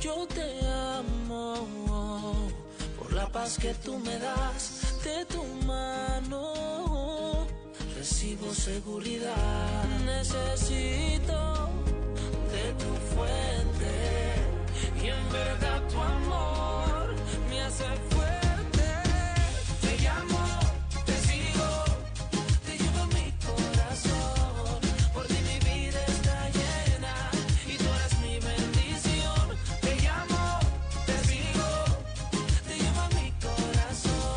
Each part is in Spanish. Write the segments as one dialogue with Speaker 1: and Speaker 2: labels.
Speaker 1: Yo te amo por la paz que tú me das. De tu mano recibo seguridad. Necesito de tu fuente y en verdad tu amor me hace fuerte. Te llamo, te sigo, te llevo en mi corazón. Por ti mi vida está llena y tú eres mi bendición. Te llamo, te sigo, te llevo en mi corazón.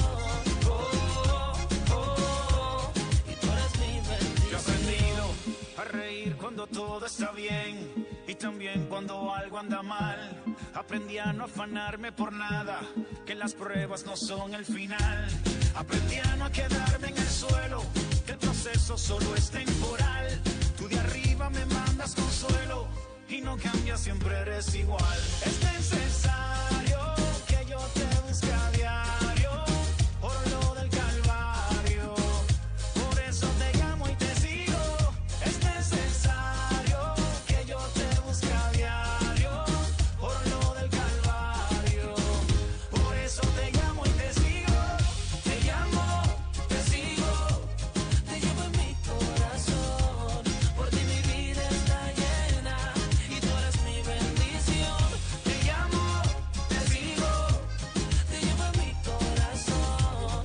Speaker 1: Y tú eres mi bendición.
Speaker 2: Yo he aprendido a reír cuando todo está bien y también cuando algo anda mal. Aprendí a no afanarme por nada, que las pruebas no son el final. Aprendí a no quedarme en el suelo, que el proceso solo es temporal. Tú de arriba me mandas consuelo y no cambias, siempre eres igual. Es necesario que yo te busque a diario por lo del Calvario. Por eso te llamo y te sigo. Es necesario que yo te busque a diario por lo del Calvario. Por eso te llamo y te sigo. Te llamo, te sigo, te llevo en mi corazón. Por ti mi vida está llena y tú eres mi bendición. Te llamo, te sigo, te llevo en mi corazón.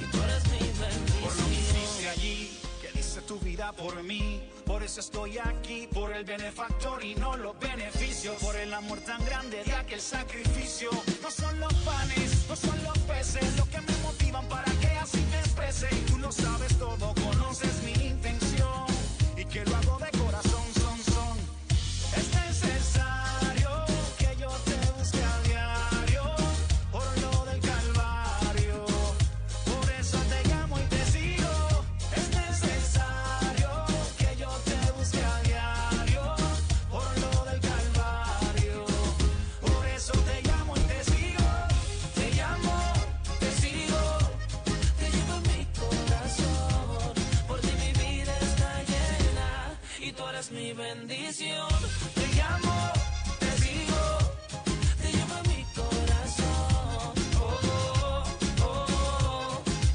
Speaker 2: Y tú eres mi bendición. Por lo que hiciste allí, que dice tu vida por mí. Por eso estoy aquí, por el benefactor y no los beneficios. Por el amor tan grande de aquel sacrificio. No son los panes, no son los peces lo que me motivan para que así me exprese. Y tú lo sabes todo, conoces mi intención y que lo hago de corazón, son. Es necesario que yo te busque a diario por lo del Calvario. Por eso te llamo y te sigo. Es necesario que yo te busque a diario por lo del Calvario. Por eso te llamo y te sigo. Te llamo, te sigo, te llevo en mi corazón. Por ti mi vida está llena y tú eres mi bendición. Te llamo, te sigo, te llevo en mi corazón.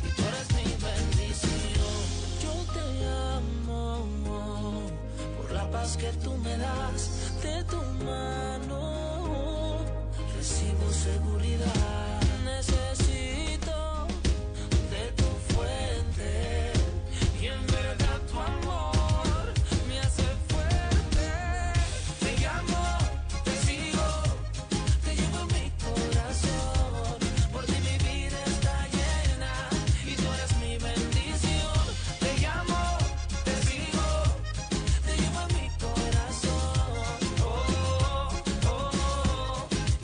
Speaker 2: Y tú eres mi bendición. Yo te amo por la paz que tú me das. De tu mano recibo seguridad. Necesito de tu fuente y en verdad tu amor me hace fuerte. Te llamo, te sigo, te llevo en mi corazón. Por ti mi vida está llena y tú eres mi bendición. Te llamo, te sigo, te llevo en mi corazón.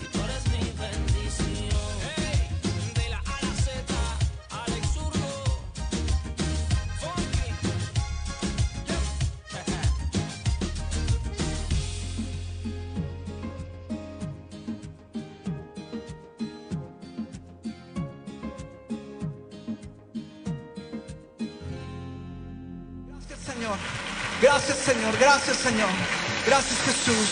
Speaker 2: Y tú eres mi bendición. Hey, de la A a la Z, Alex Zurdo, Funky.
Speaker 3: Gracias, Señor. Gracias, Señor. Gracias, Señor. Gracias, Jesús.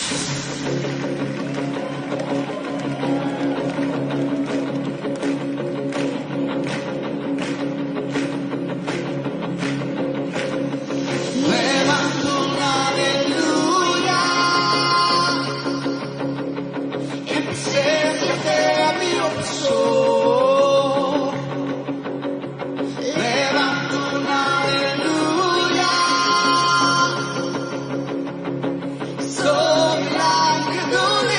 Speaker 3: Levanto una aleluya en presencia de mi opresor. Levanto una aleluya sobre la incredulidad.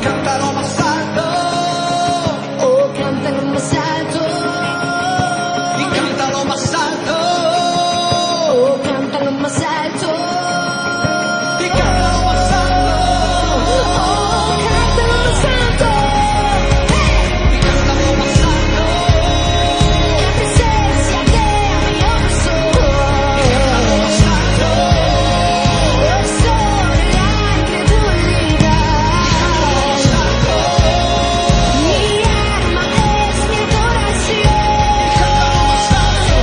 Speaker 3: cántalo más alto.
Speaker 4: Oh, cántalo más alto.
Speaker 3: Y cántalo más alto.
Speaker 4: Oh, cántalo más alto.
Speaker 3: Y cántalo más alto.
Speaker 4: Oh, cántalo más alto.
Speaker 3: Y cántalo más alto.
Speaker 4: La presencia de mi oso.
Speaker 3: Cántalo más alto.
Speaker 4: Sobre la incredulidad.
Speaker 3: Más alto.
Speaker 4: Mi arma es mi adoración.
Speaker 3: Cántalo más alto.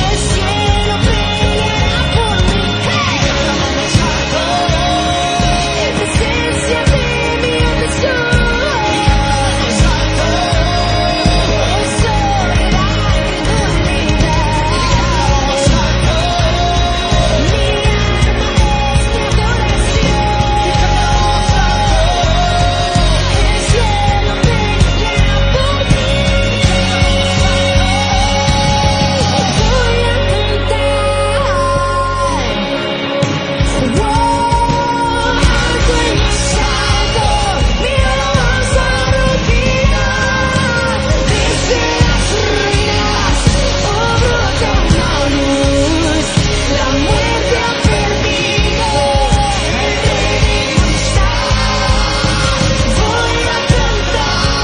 Speaker 4: El cielo peleará por mí.
Speaker 3: Cántalo más alto.
Speaker 4: En presencia de mi opresión.
Speaker 3: Más alto.
Speaker 4: Sobre la incredulidad.
Speaker 3: Más alto.
Speaker 4: Mi arma es mi adoración.
Speaker 3: Más alto.
Speaker 4: El cielo peleará por mí. Voy a cantar. Alto y más alto, mi alabanza rugirá. Desde las ruinas, oh, brota una luz. La muerte ha perdido, el reino está. Voy a cantar.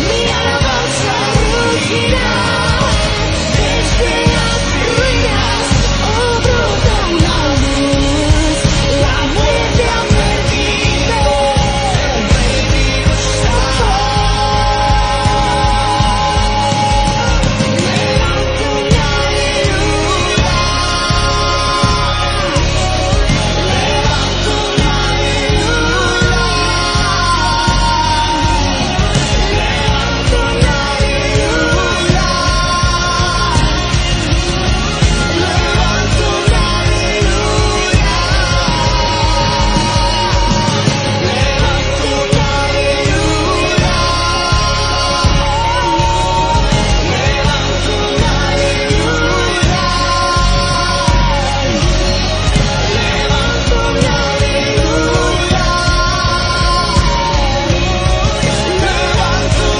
Speaker 4: Mi alabanza rugirá. Desde las ruinas, oh, brota una luz. La muerte ha perdido, el reino está. Levanto un aleluya. Levanto un aleluya. Levanto un aleluya. Levanto un aleluya. Levanto un aleluya. Levanto un aleluya. Levanto un aleluya. Levanto un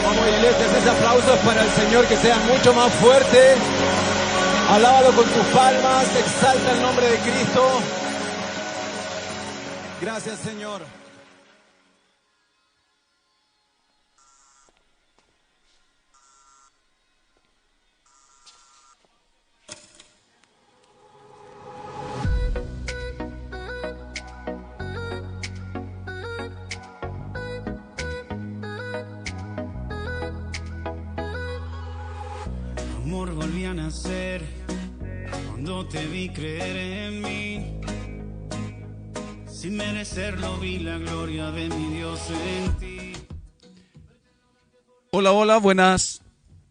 Speaker 5: Vamos, iglesia, esos aplausos para el Señor que sean mucho más fuertes. Alábalo con tus palmas, exalta el nombre de Cristo. Gracias, Señor.
Speaker 2: Amor, volví a nacer cuando te vi creer en mí. Sin merecerlo vi la gloria de mi Dios en ti.
Speaker 6: Hola, hola, buenas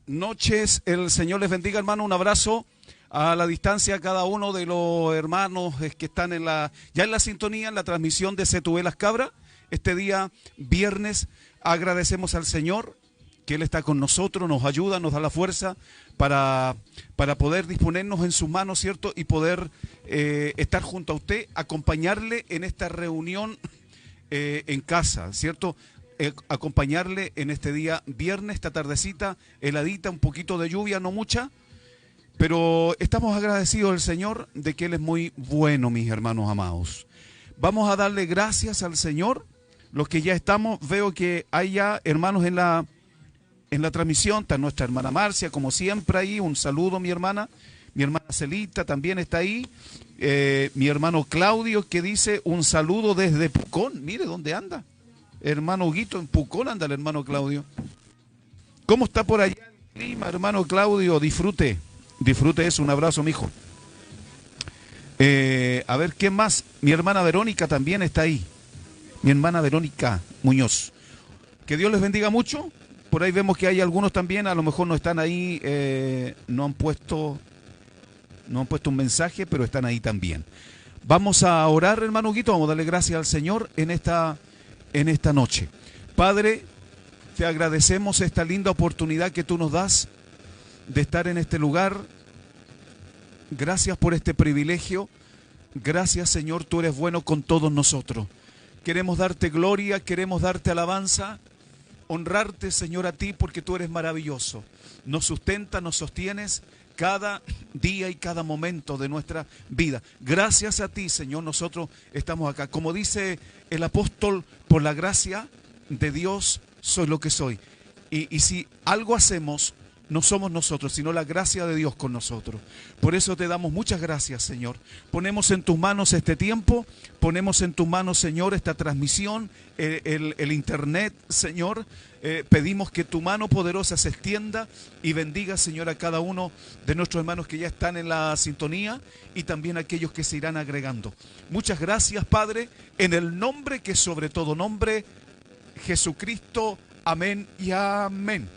Speaker 6: noches. El Señor les bendiga, hermano. Un abrazo a la distancia a cada uno de los hermanos que están ya en la sintonía, en la transmisión de Setúbal Las Cabras. Este día, viernes, agradecemos al Señor que Él está con nosotros, nos ayuda, nos da la fuerza para poder disponernos en sus manos, ¿cierto? Y poder estar junto a usted, acompañarle en esta reunión en casa, ¿cierto? Acompañarle en este día viernes, esta tardecita, heladita, un poquito de lluvia, no mucha, pero estamos agradecidos al Señor de que Él es muy bueno, mis hermanos amados. Vamos a darle gracias al Señor. Los que ya estamos, veo que hay ya hermanos en la transmisión. Está nuestra hermana Marcia, como siempre ahí. Un saludo, mi hermana Celita también está ahí. Mi hermano Claudio, que dice un saludo desde Pucón. Mire dónde anda. Hermano Huguito, en Pucón anda el hermano Claudio. ¿Cómo está por allá el clima, hermano Claudio? Disfrute eso. Un abrazo, mijo. A ver, ¿qué más? Mi hermana Verónica también está ahí. Mi hermana Verónica Muñoz. Que Dios les bendiga mucho. Por ahí vemos que hay algunos también, a lo mejor no están ahí, no han puesto no han puesto un mensaje, pero están ahí también. Vamos a orar, hermano Huguito, vamos a darle gracias al Señor en esta noche. Padre, te agradecemos esta linda oportunidad que tú nos das de estar en este lugar. Gracias por este privilegio. Gracias, Señor, tú eres bueno con todos nosotros. Queremos darte gloria, queremos darte alabanza, honrarte, Señor, a ti porque tú eres maravilloso. Nos sustentas, nos sostienes cada día y cada momento de nuestra vida. Gracias a ti, Señor, nosotros estamos acá. Como dice el apóstol, por la gracia de Dios soy lo que soy. Y si algo hacemos, no somos nosotros, sino la gracia de Dios con nosotros. Por eso te damos muchas gracias, Señor. Ponemos en tus manos este tiempo, ponemos en tus manos, Señor, esta transmisión, el internet, Señor. Pedimos que tu mano poderosa se extienda y bendiga, Señor, a cada uno de nuestros hermanos que ya están en la sintonía y también a aquellos que se irán agregando. Muchas gracias, Padre, en el nombre que sobre todo nombre, Jesucristo. Amén y amén.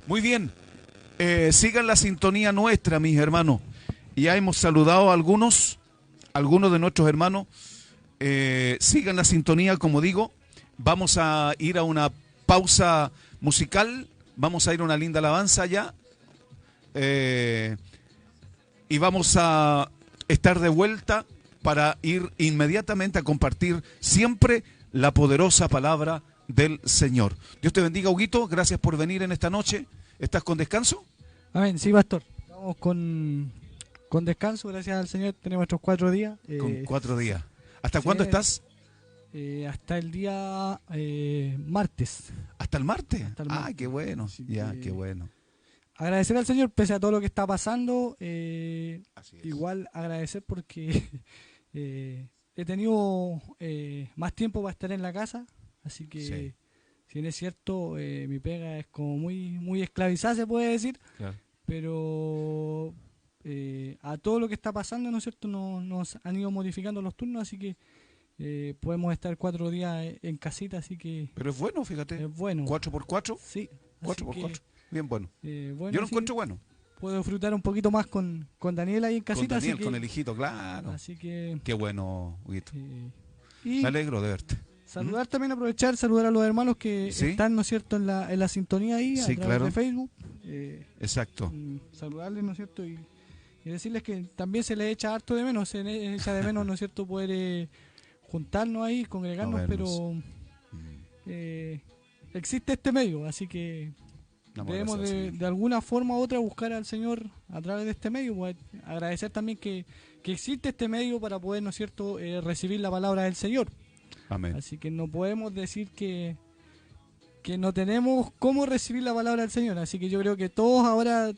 Speaker 6: Muy bien, sigan la sintonía nuestra, mis hermanos. Ya hemos saludado a algunos de nuestros hermanos. Sigan la sintonía, como digo. Vamos a ir a una pausa musical. Vamos a ir a una linda alabanza ya. Y vamos a estar de vuelta para ir inmediatamente a compartir siempre la poderosa palabra del Señor. Dios te bendiga, Huguito. Gracias por venir en esta noche. ¿Estás con descanso?
Speaker 7: Amén, sí, pastor. Estamos con descanso, gracias al Señor. Tenemos estos 4 días.
Speaker 6: Con 4 días. ¿Hasta
Speaker 7: sí,
Speaker 6: cuándo estás?
Speaker 7: Hasta el día martes.
Speaker 6: ¿Hasta el martes?
Speaker 7: Hasta el martes.
Speaker 6: Ah, qué bueno.
Speaker 7: Así
Speaker 6: Ya,
Speaker 7: que
Speaker 6: qué bueno.
Speaker 7: Agradecer al Señor pese a todo lo que está pasando.
Speaker 6: Así es.
Speaker 7: Igual agradecer porque he tenido más tiempo para estar en la casa. Así que,
Speaker 6: Sí.
Speaker 7: si bien es cierto, mi pega es como muy esclavizada, se puede decir.
Speaker 6: Claro.
Speaker 7: Pero a todo lo que está pasando, ¿no es cierto?, nos han ido modificando los turnos, así que podemos estar 4 días en casita, así que
Speaker 6: Pero es bueno, fíjate.
Speaker 7: es bueno.
Speaker 6: 4x4.
Speaker 7: Sí, así
Speaker 6: 4x4. Bien bueno.
Speaker 7: bueno,
Speaker 6: Yo lo
Speaker 7: sí,
Speaker 6: encuentro bueno.
Speaker 7: puedo disfrutar un poquito más con Daniel ahí en
Speaker 6: Con
Speaker 7: casita,
Speaker 6: Daniel,
Speaker 7: así que,
Speaker 6: con el hijito, claro.
Speaker 7: así que
Speaker 6: Qué bueno, Huguito.
Speaker 7: y
Speaker 6: Me alegro de verte.
Speaker 7: saludar también, saludar a los hermanos que
Speaker 6: ¿Sí?
Speaker 7: están, ¿no es cierto?, en la sintonía ahí, a
Speaker 6: Sí,
Speaker 7: través
Speaker 6: claro.
Speaker 7: de Facebook.
Speaker 6: Exacto.
Speaker 7: Saludarles, ¿no es cierto?, y decirles que también se les echa harto de menos, se les echa de menos, ¿no es cierto?, poder juntarnos ahí, congregarnos,
Speaker 6: No vernos.
Speaker 7: pero existe este medio, así que
Speaker 6: Damos
Speaker 7: debemos
Speaker 6: gracias al Señor.
Speaker 7: de alguna forma u otra buscar al Señor a través de este medio, pues, agradecer también que existe este medio para poder, ¿no es cierto?, recibir la palabra del Señor.
Speaker 6: Amén.
Speaker 7: Así que no podemos decir que no tenemos cómo recibir la palabra del Señor. Así que yo creo que todos ahora,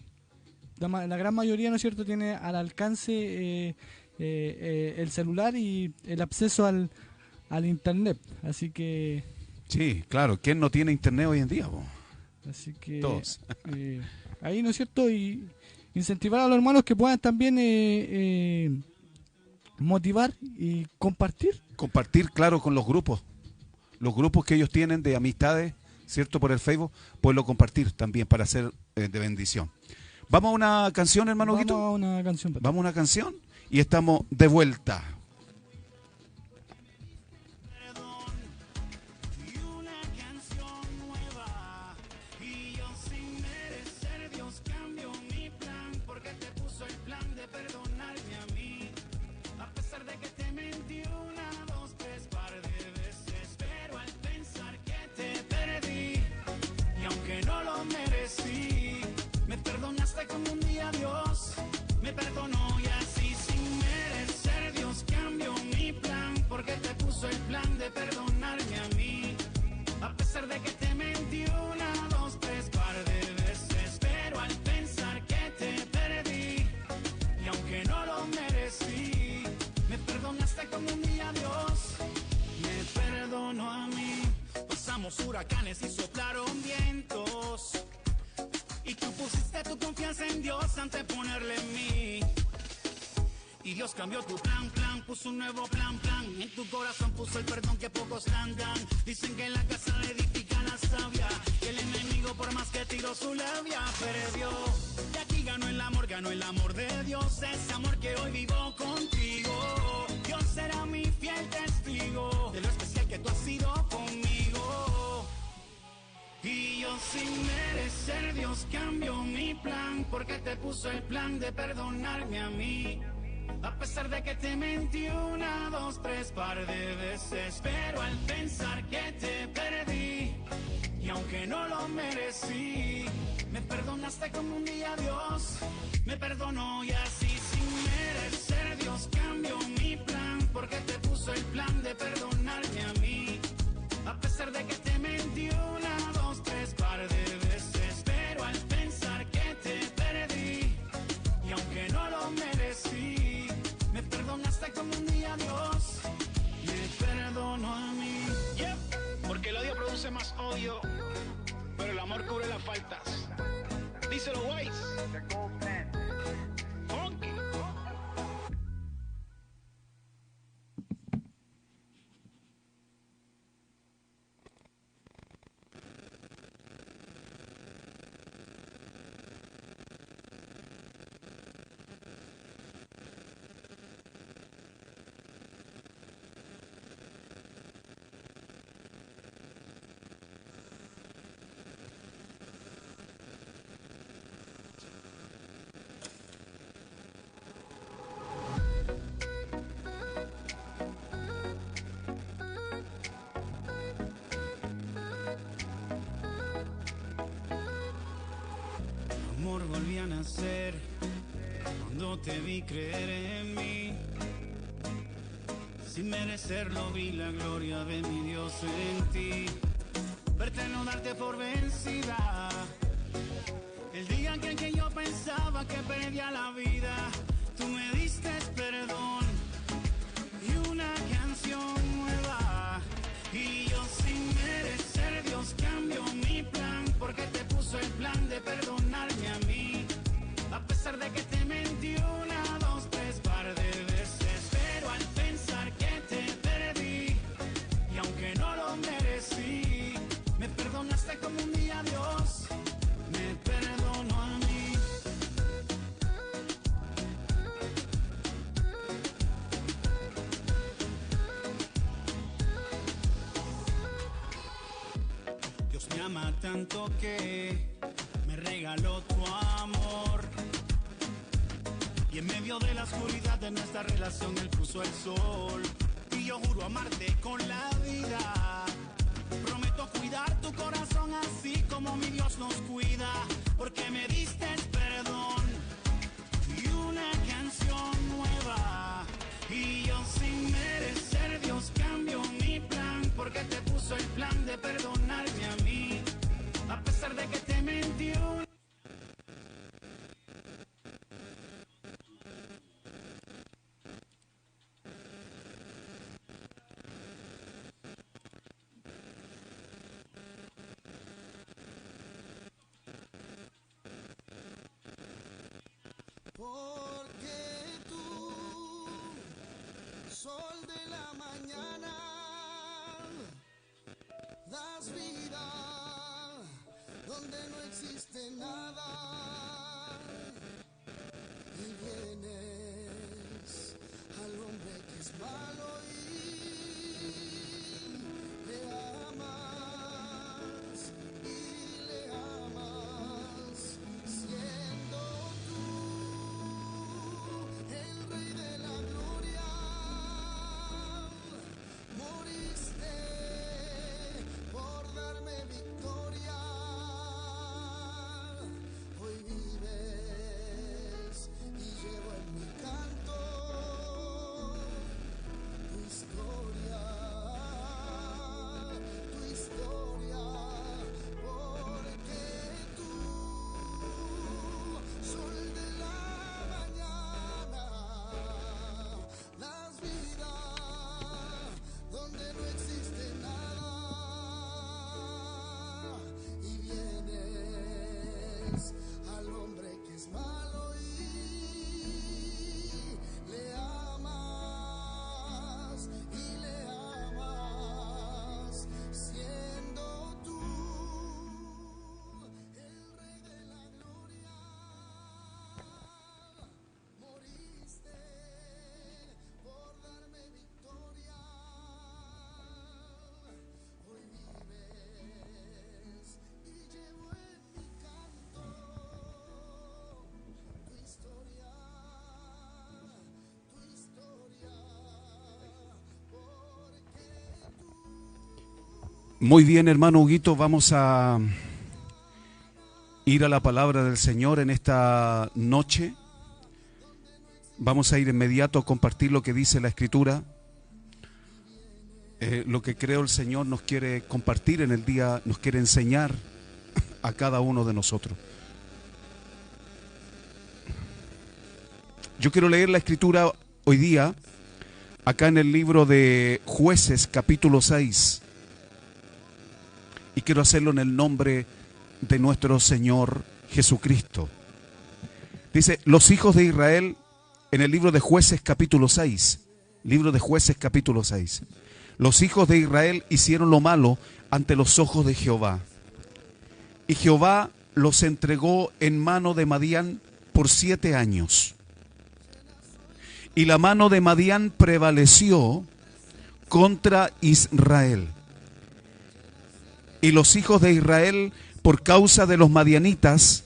Speaker 7: la gran mayoría, ¿no es cierto?, tiene al alcance el celular y el acceso al internet. Así que
Speaker 6: Sí, claro. ¿Quién no tiene internet hoy en día, po? Todos.
Speaker 7: ahí, ¿no es cierto?, y incentivar a los hermanos que puedan también motivar y compartir.
Speaker 6: Compartir, claro, con los grupos que ellos tienen de amistades, ¿cierto? Por el Facebook, poderlo compartir también para ser de bendición. Vamos a una canción, hermano
Speaker 7: Vamos
Speaker 6: Guito.
Speaker 7: a una canción.
Speaker 6: Vamos a una canción y estamos de vuelta.
Speaker 2: Y una canción nueva. Y yo sin merecer, Dios cambió mi plan, porque te puso el plan de perdonarme a mí. A pesar de que te mentí 1, 2, 3 par de veces, pero al pensar que te perdí, y aunque no lo merecí, me perdonaste como un día Dios me perdonó, y así sin merecer Dios cambió mi plan, porque te puso el plan de perdonarme a mí. A pesar de que te mentí 1, 2, 3 par de veces, pero al pensar que te perdí, y aunque no lo merecí, me perdonaste como un día Dios me perdonó a mí. Pasamos huracanes y soplaron vientos, y tú pusiste tu confianza en Dios antes de ponerle en mí. Y Dios cambió tu plan, puso un nuevo plan. En tu corazón puso el perdón que pocos dan. Dicen que en la casa le edifica la sabia, que el enemigo por más que tiró su labia perdió. Y aquí ganó el amor de Dios, ese amor que hoy vivo contigo. Dios será mi fiel testigo de lo especial que tú has sido conmigo. Y yo sin merecer, Dios cambió mi plan, porque te puso el plan de perdonarme a mí. A pesar de que te mentí una, dos, tres par de veces, pero al pensar que te perdí, y aunque no lo merecí, me perdonaste como un día Dios me perdonó. Y así sin merecer, Dios cambió mi plan, porque te puso el plan de perdonarme a mí. A pesar de que te mentí una, dos, tres par de veces, pero al pensar que te perdí, y aunque no lo merecí, me perdonaste como un día Dios me perdonó a mí.
Speaker 8: Porque el odio produce más odio, pero el amor cubre las faltas. Díselo, Weiss. Funky.
Speaker 2: Amor, volví a nacer cuando te vi creer en mí. Sin merecerlo vi la gloria de mi Dios en ti. Verte no darte por vencida. El día en que yo pensaba que perdía la vida, tú me diste perdón y una canción nueva. Y yo sin merecer, Dios cambió mi plan, porque te puso el plan de perdonarme a mí. A pesar de que te mentí una, dos, tres par de veces, pero al pensar que te perdí, y aunque no lo merecí, me perdonaste como un día Dios me perdonó a mí. Dios me ama tanto que me regaló tu amor, y en medio de la oscuridad de nuestra relación Él puso el sol. Y yo juro amarte con la vida, prometo cuidar tu corazón así como mi Dios nos cuida, porque me diste perdón y una canción nueva. Y yo sin merecer, Dios cambió mi plan, porque te puso el plan de perdonarme a mí. A pesar de que te mentí una...
Speaker 9: Porque tú, sol de la mañana, das vida donde no existe nada, y vienes al hombre que es malo y le amas, siendo el rey de la gloria, moriste por darme victoria. Hoy
Speaker 6: Muy bien, hermano Huguito, vamos a ir a la palabra del Señor en esta noche. Vamos a ir inmediato a compartir lo que dice la Escritura, lo que creo el Señor nos quiere compartir en el día, nos quiere enseñar a cada uno de nosotros. Yo quiero leer la Escritura hoy día, acá en el libro de Jueces, capítulo 6. Y quiero hacerlo en el nombre de nuestro Señor Jesucristo. Dice, los hijos de Israel, en el libro de Jueces capítulo 6. Libro de Jueces capítulo 6. Los hijos de Israel hicieron lo malo ante los ojos de Jehová. Y Jehová los entregó en mano de Madián por 7 años. Y la mano de Madián prevaleció contra Israel. Y los hijos de Israel, por causa de los madianitas,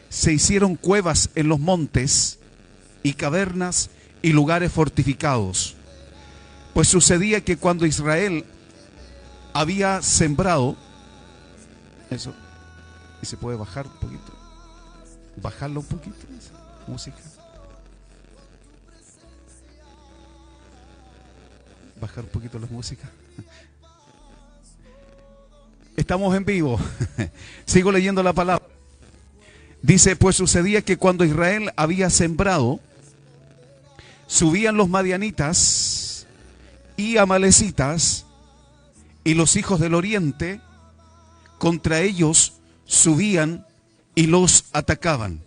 Speaker 6: se hicieron cuevas en los montes y cavernas y lugares fortificados. Pues sucedía que cuando Israel había sembrado, eso, y se puede bajar un poquito, bajarlo un poquito, música, bajar un poquito la música. Estamos en vivo. Sigo leyendo la palabra. Dice, pues sucedía que cuando Israel había sembrado, subían los madianitas y amalecitas y los hijos del oriente, contra ellos subían y los atacaban.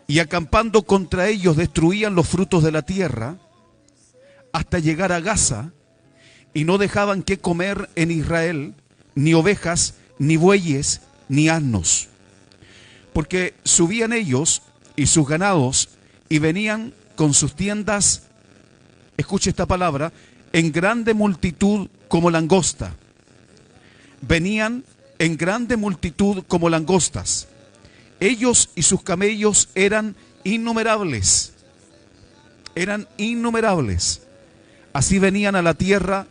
Speaker 6: Y acampando contra ellos destruían los frutos de la tierra hasta llegar a Gaza, y no dejaban que comer en Israel ni ovejas, ni bueyes, ni asnos. Porque subían ellos y sus ganados y venían con sus tiendas, escuche esta palabra, en grande multitud como langosta. Venían en grande multitud como langostas. Ellos y sus camellos eran innumerables. Eran innumerables. Así venían a la tierra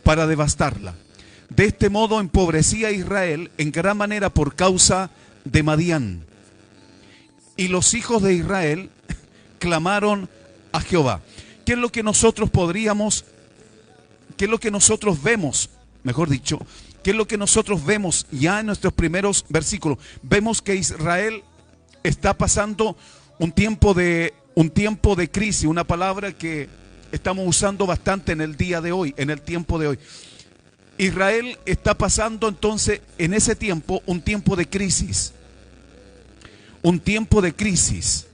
Speaker 6: para devastarla. De este modo empobrecía a Israel en gran manera por causa de Madián. Y los hijos de Israel clamaron a Jehová. ¿Qué es lo que nosotros podríamos, qué es lo que nosotros vemos, mejor dicho, qué es lo que nosotros vemos ya en nuestros primeros versículos? Vemos que Israel está pasando un tiempo de crisis, una palabra que estamos usando bastante en el día de hoy, en el tiempo de hoy. Israel está pasando entonces en ese tiempo un tiempo de crisis. Un tiempo de crisis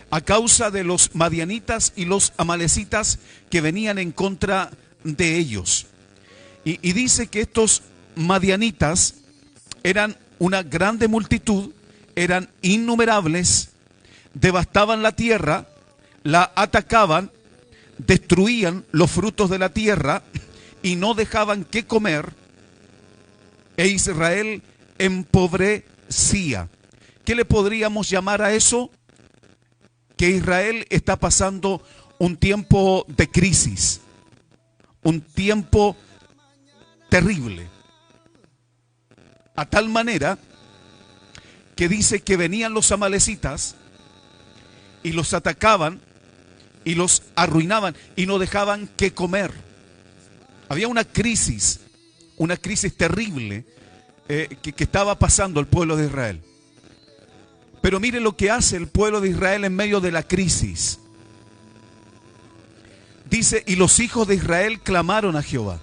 Speaker 6: a causa de los madianitas y los amalecitas que venían en contra de ellos. Y dice que estos madianitas eran una grande multitud, eran innumerables, devastaban la tierra, la atacaban, destruían los frutos de la tierra y no dejaban que comer, e Israel empobrecía. ¿Qué le podríamos llamar a eso? Que Israel está pasando un tiempo de crisis, un tiempo terrible, a tal manera que dice que venían los amalecitas y los atacaban y los arruinaban y no dejaban que comer. Había una crisis terrible que estaba pasando el pueblo de Israel. Pero mire lo que hace el pueblo de Israel en medio de la crisis. Dice, y los hijos de Israel clamaron a Jehová.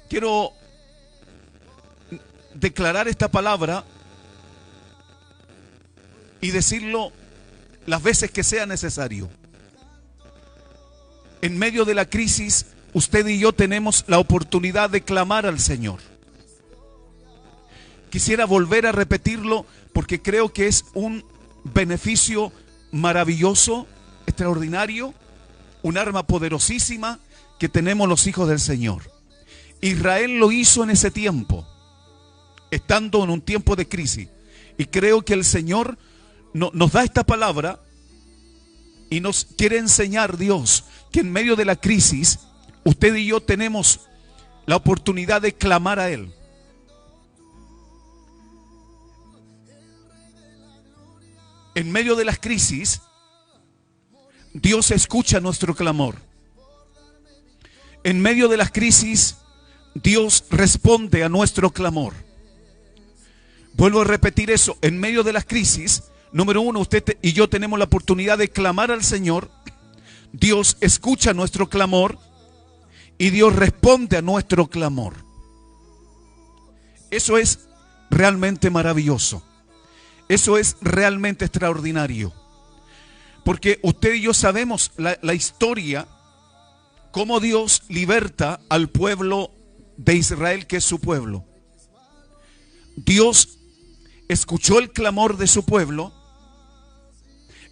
Speaker 6: Quiero declarar esta palabra y decirlo las veces que sea necesario. En medio de la crisis, usted y yo tenemos la oportunidad de clamar al Señor. Quisiera volver a repetirlo porque creo que es un beneficio maravilloso, extraordinario, un arma poderosísima que tenemos los hijos del Señor. Israel lo hizo en ese tiempo, estando en un tiempo de crisis. Y creo que el Señor nos da esta palabra Y nos quiere enseñar Dios que en medio de la crisis, usted y yo tenemos la oportunidad de clamar a Él. En medio de las crisis, Dios escucha nuestro clamor. En medio de las crisis, Dios responde a nuestro clamor. Vuelvo a repetir eso. En medio de las crisis, número uno, usted y yo tenemos la oportunidad de clamar al Señor. Dios escucha nuestro clamor y Dios responde a nuestro clamor. Eso es realmente maravilloso. Eso es realmente extraordinario. Porque usted y yo sabemos la historia, cómo Dios liberta al pueblo de Israel, que es su pueblo. Dios escuchó el clamor de su pueblo,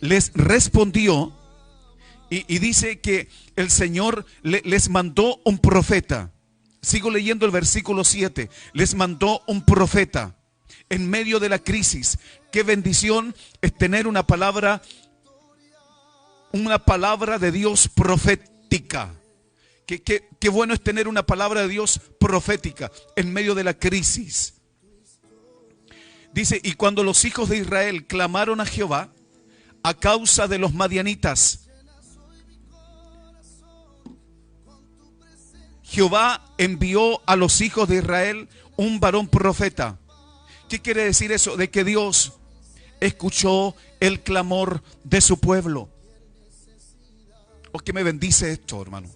Speaker 6: les respondió y dice que el Señor les mandó un profeta. Sigo leyendo el versículo 7. Les mandó un profeta en medio de la crisis. Qué bendición es tener una palabra de Dios profética. Qué bueno es tener una palabra de Dios profética en medio de la crisis. Dice, y cuando los hijos de Israel clamaron a Jehová a causa de los madianitas, Jehová envió a los hijos de Israel un varón profeta. ¿Qué quiere decir eso? De que Dios escuchó el clamor de su pueblo. ¿O qué me bendice esto, hermano?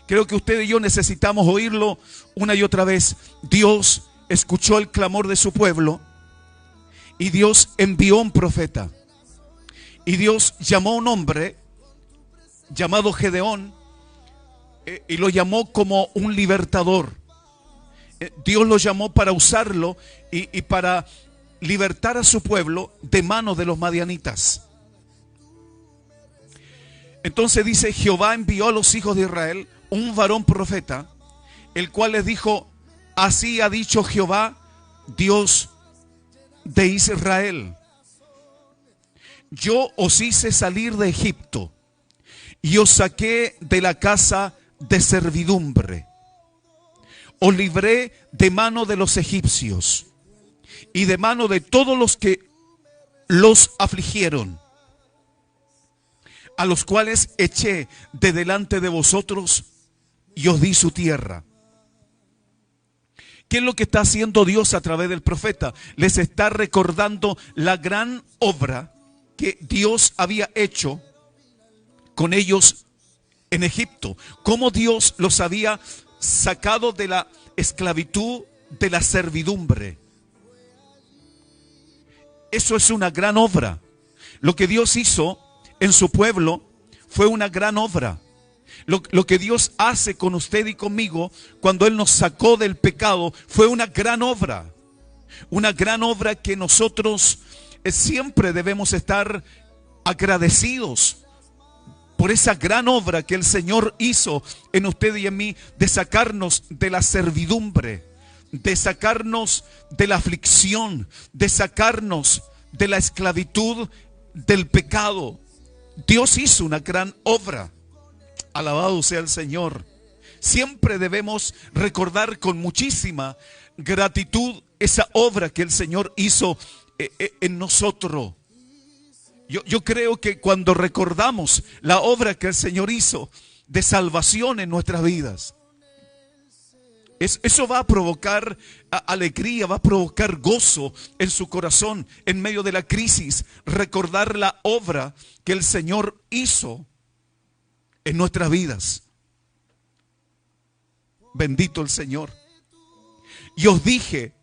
Speaker 6: Creo que usted y yo necesitamos oírlo una y otra vez. Dios escuchó el clamor de su pueblo y Dios envió un profeta. Y Dios llamó a un hombre llamado Gedeón y lo llamó como un libertador. Dios lo llamó para usarlo y para libertar a su pueblo de manos de los madianitas. Entonces dice, Jehová envió a los hijos de Israel un varón profeta, el cual les dijo, así ha dicho Jehová, Dios de Israel. Yo os hice salir de Egipto y os saqué de la casa de servidumbre. Os libré de mano de los egipcios y de mano de todos los que los afligieron, a los cuales eché de delante de vosotros y os di su tierra. ¿Qué es lo que está haciendo Dios a través del profeta? Les está recordando la gran obra que Dios había hecho con ellos en Egipto. Cómo Dios los había sacado de la esclavitud, de la servidumbre. Eso es una gran obra. Lo que Dios hizo en su pueblo fue una gran obra. Lo que Dios hace con usted y conmigo cuando Él nos sacó del pecado fue una gran obra. Una gran obra que nosotros siempre debemos estar agradecidos por esa gran obra que el Señor hizo en usted y en mí, de sacarnos de la servidumbre, de sacarnos de la aflicción, de sacarnos de la esclavitud del pecado. Dios hizo una gran obra. Alabado sea el Señor. Siempre debemos recordar con muchísima gratitud esa obra que el Señor hizo en nosotros. Yo creo que cuando recordamos la obra que el Señor hizo de salvación en nuestras vidas, eso va a provocar alegría, va a provocar gozo en su corazón en medio de la crisis. Recordar la obra que el Señor hizo en nuestras vidas. Bendito el Señor. Y os dije,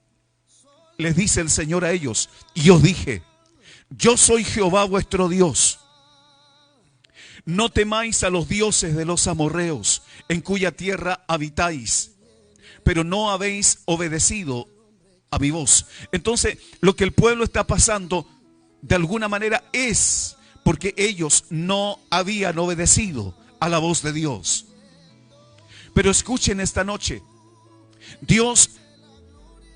Speaker 6: les dice el Señor a ellos, y os dije, yo soy Jehová vuestro Dios. No temáis a los dioses de los amorreos, en cuya tierra habitáis, pero no habéis obedecido a mi voz. Entonces, lo que el pueblo está pasando, de alguna manera, es porque ellos no habían obedecido a la voz de Dios. Pero escuchen esta noche, Dios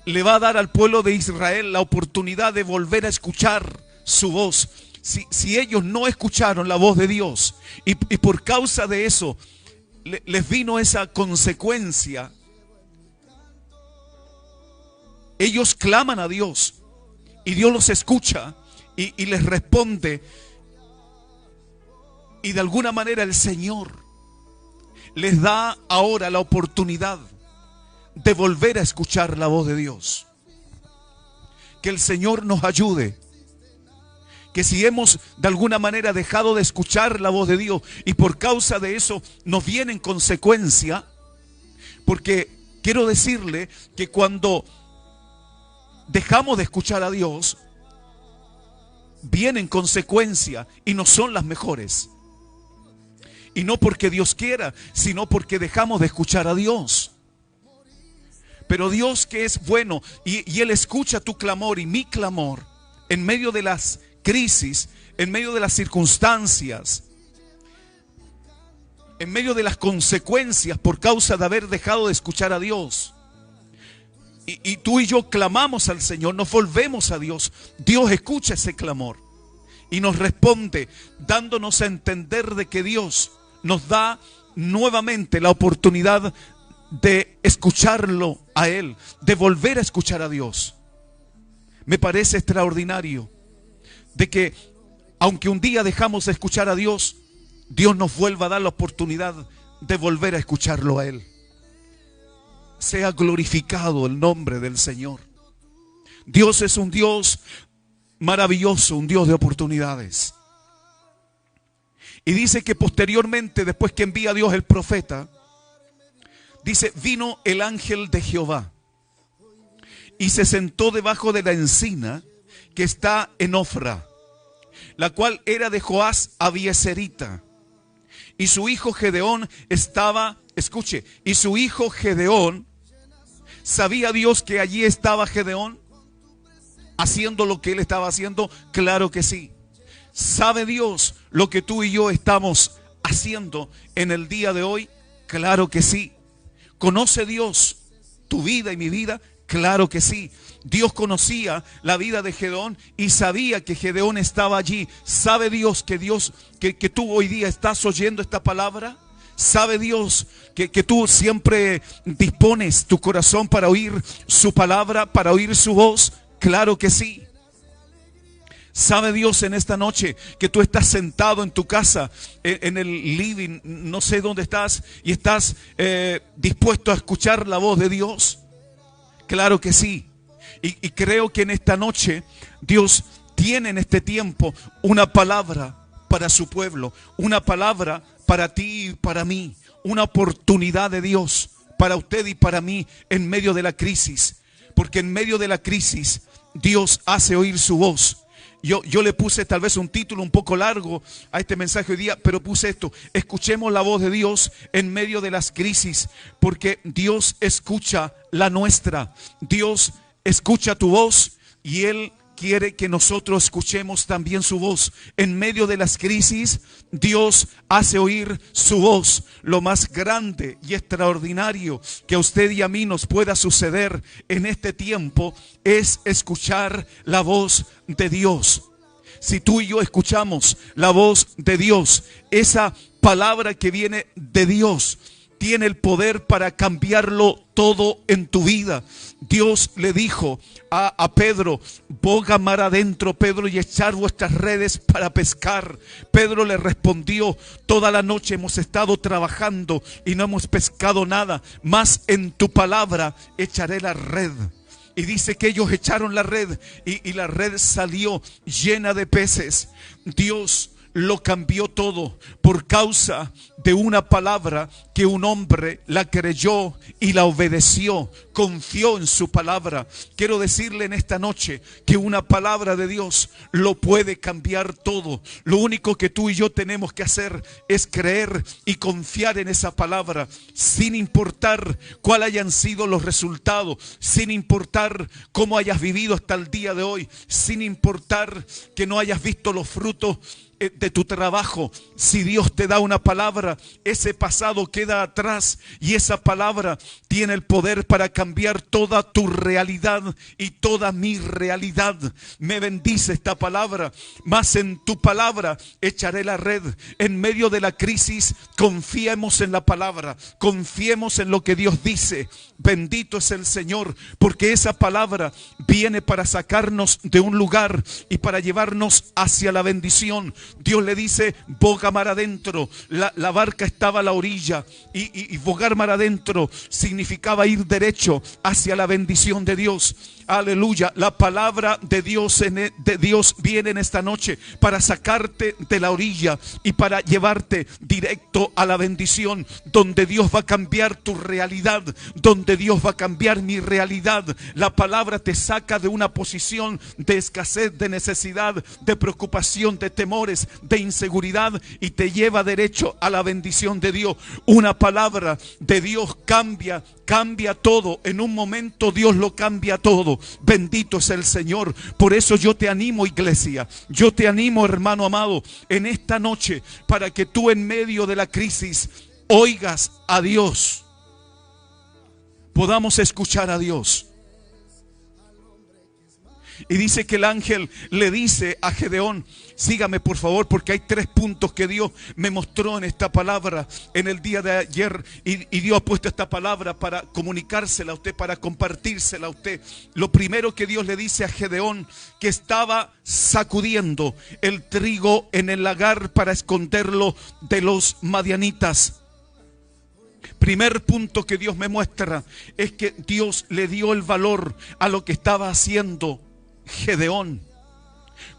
Speaker 6: le va a dar al pueblo de Israel la oportunidad de volver a escuchar su voz, si ellos no escucharon la voz de Dios y por causa de eso les vino esa consecuencia, ellos claman a Dios y Dios los escucha y les responde, y de alguna manera el Señor les da ahora la oportunidad de volver a escuchar la voz de Dios. Que el Señor nos ayude, que si hemos de alguna manera dejado de escuchar la voz de Dios y por causa de eso nos viene en consecuencia, porque quiero decirle que cuando dejamos de escuchar a Dios, vienen consecuencias y no son las mejores. Y no porque Dios quiera, sino porque dejamos de escuchar a Dios. Pero Dios, que es bueno, y Él escucha tu clamor y mi clamor en medio de las crisis, en medio de las circunstancias, en medio de las consecuencias por causa de haber dejado de escuchar a Dios. Y tú y yo clamamos al Señor, nos volvemos a Dios. Dios escucha ese clamor y nos responde, dándonos a entender de que Dios nos da nuevamente la oportunidad de escucharlo a Él, de volver a escuchar a Dios. Me parece extraordinario de que aunque un día dejamos de escuchar a Dios, Dios nos vuelva a dar la oportunidad de volver a escucharlo a Él. Sea glorificado el nombre del Señor. Dios es un Dios maravilloso, un Dios de oportunidades. Y dice que posteriormente, después que envía a Dios el profeta, dice, vino el ángel de Jehová y se sentó debajo de la encina que está en Ofra, la cual era de Joás Abieserita. Y su hijo Gedeón estaba, escuche, y su hijo Gedeón, ¿sabía Dios que allí estaba Gedeón haciendo lo que él estaba haciendo? Claro que sí. ¿Sabe Dios lo que tú y yo estamos haciendo en el día de hoy? Claro que sí. ¿Conoce Dios tu vida y mi vida? Claro que sí. Dios conocía la vida de Gedeón y sabía que Gedeón estaba allí. ¿Sabe Dios que tú hoy día estás oyendo esta palabra? ¿Sabe Dios que tú siempre dispones tu corazón para oír su palabra, para oír su voz? Claro que sí. ¿Sabe Dios en esta noche que tú estás sentado en tu casa, en el living, no sé dónde estás, y estás dispuesto a escuchar la voz de Dios? Claro que sí. Y creo que en esta noche Dios tiene en este tiempo una palabra para su pueblo, una palabra para ti y para mí, una oportunidad de Dios para usted y para mí en medio de la crisis, porque en medio de la crisis Dios hace oír su voz. Yo le puse tal vez un título un poco largo a este mensaje hoy día, pero puse esto: escuchemos la voz de Dios en medio de las crisis, porque Dios escucha la nuestra. Dios escucha tu voz y Él quiere que nosotros escuchemos también su voz. En medio de las crisis, Dios hace oír su voz. Lo más grande y extraordinario que a usted y a mí nos pueda suceder en este tiempo es escuchar la voz de Dios. Si tú y yo escuchamos la voz de Dios, esa palabra que viene de Dios tiene el poder para cambiarlo todo en tu vida. Dios le dijo a Pedro: boga mar adentro, Pedro, y echar vuestras redes para pescar. Pedro le respondió: toda la noche hemos estado trabajando y no hemos pescado nada, mas en tu palabra echaré la red. Y dice que ellos echaron la red y la red salió llena de peces. Dios lo cambió todo por causa de una palabra que un hombre la creyó y la obedeció, confió en su palabra. Quiero decirle en esta noche que una palabra de Dios lo puede cambiar todo. Lo único que tú y yo tenemos que hacer es creer y confiar en esa palabra, sin importar cuál hayan sido los resultados, sin importar cómo hayas vivido hasta el día de hoy, sin importar que no hayas visto los frutos de tu trabajo. Si Dios te da una palabra, ese pasado queda atrás y esa palabra tiene el poder para cambiar toda tu realidad y toda mi realidad. Me bendice esta palabra, mas en tu palabra echaré la red. En medio de la crisis, confiemos en la palabra, confiemos en lo que Dios dice. Bendito es el Señor, porque esa palabra viene para sacarnos de un lugar y para llevarnos hacia la bendición. Dios le dice, boga mar adentro. La barca estaba a la orilla y bogar mar adentro significaba ir derecho hacia la bendición de Dios. Aleluya. La palabra de Dios viene en esta noche para sacarte de la orilla y para llevarte directo a la bendición, donde Dios va a cambiar tu realidad, donde Dios va a cambiar mi realidad. La palabra te saca de una posición de escasez, de necesidad, de preocupación, de temores, de inseguridad, y te lleva derecho a la bendición de Dios. Una palabra de Dios cambia todo. En un momento Dios lo cambia todo. Bendito es el Señor. Por eso yo te animo, iglesia, yo te animo, hermano amado, en esta noche, para que tú en medio de la crisis oigas a Dios, podamos escuchar a Dios. Y dice que el ángel le dice a Gedeón, sígame por favor, porque hay 3 puntos que Dios me mostró en esta palabra en el día de ayer, y Dios ha puesto esta palabra para comunicársela a usted, para compartírsela a usted. Lo primero que Dios le dice a Gedeón, que estaba sacudiendo el trigo en el lagar para esconderlo de los madianitas. Primer punto que Dios me muestra es que Dios le dio el valor a lo que estaba haciendo Gedeón.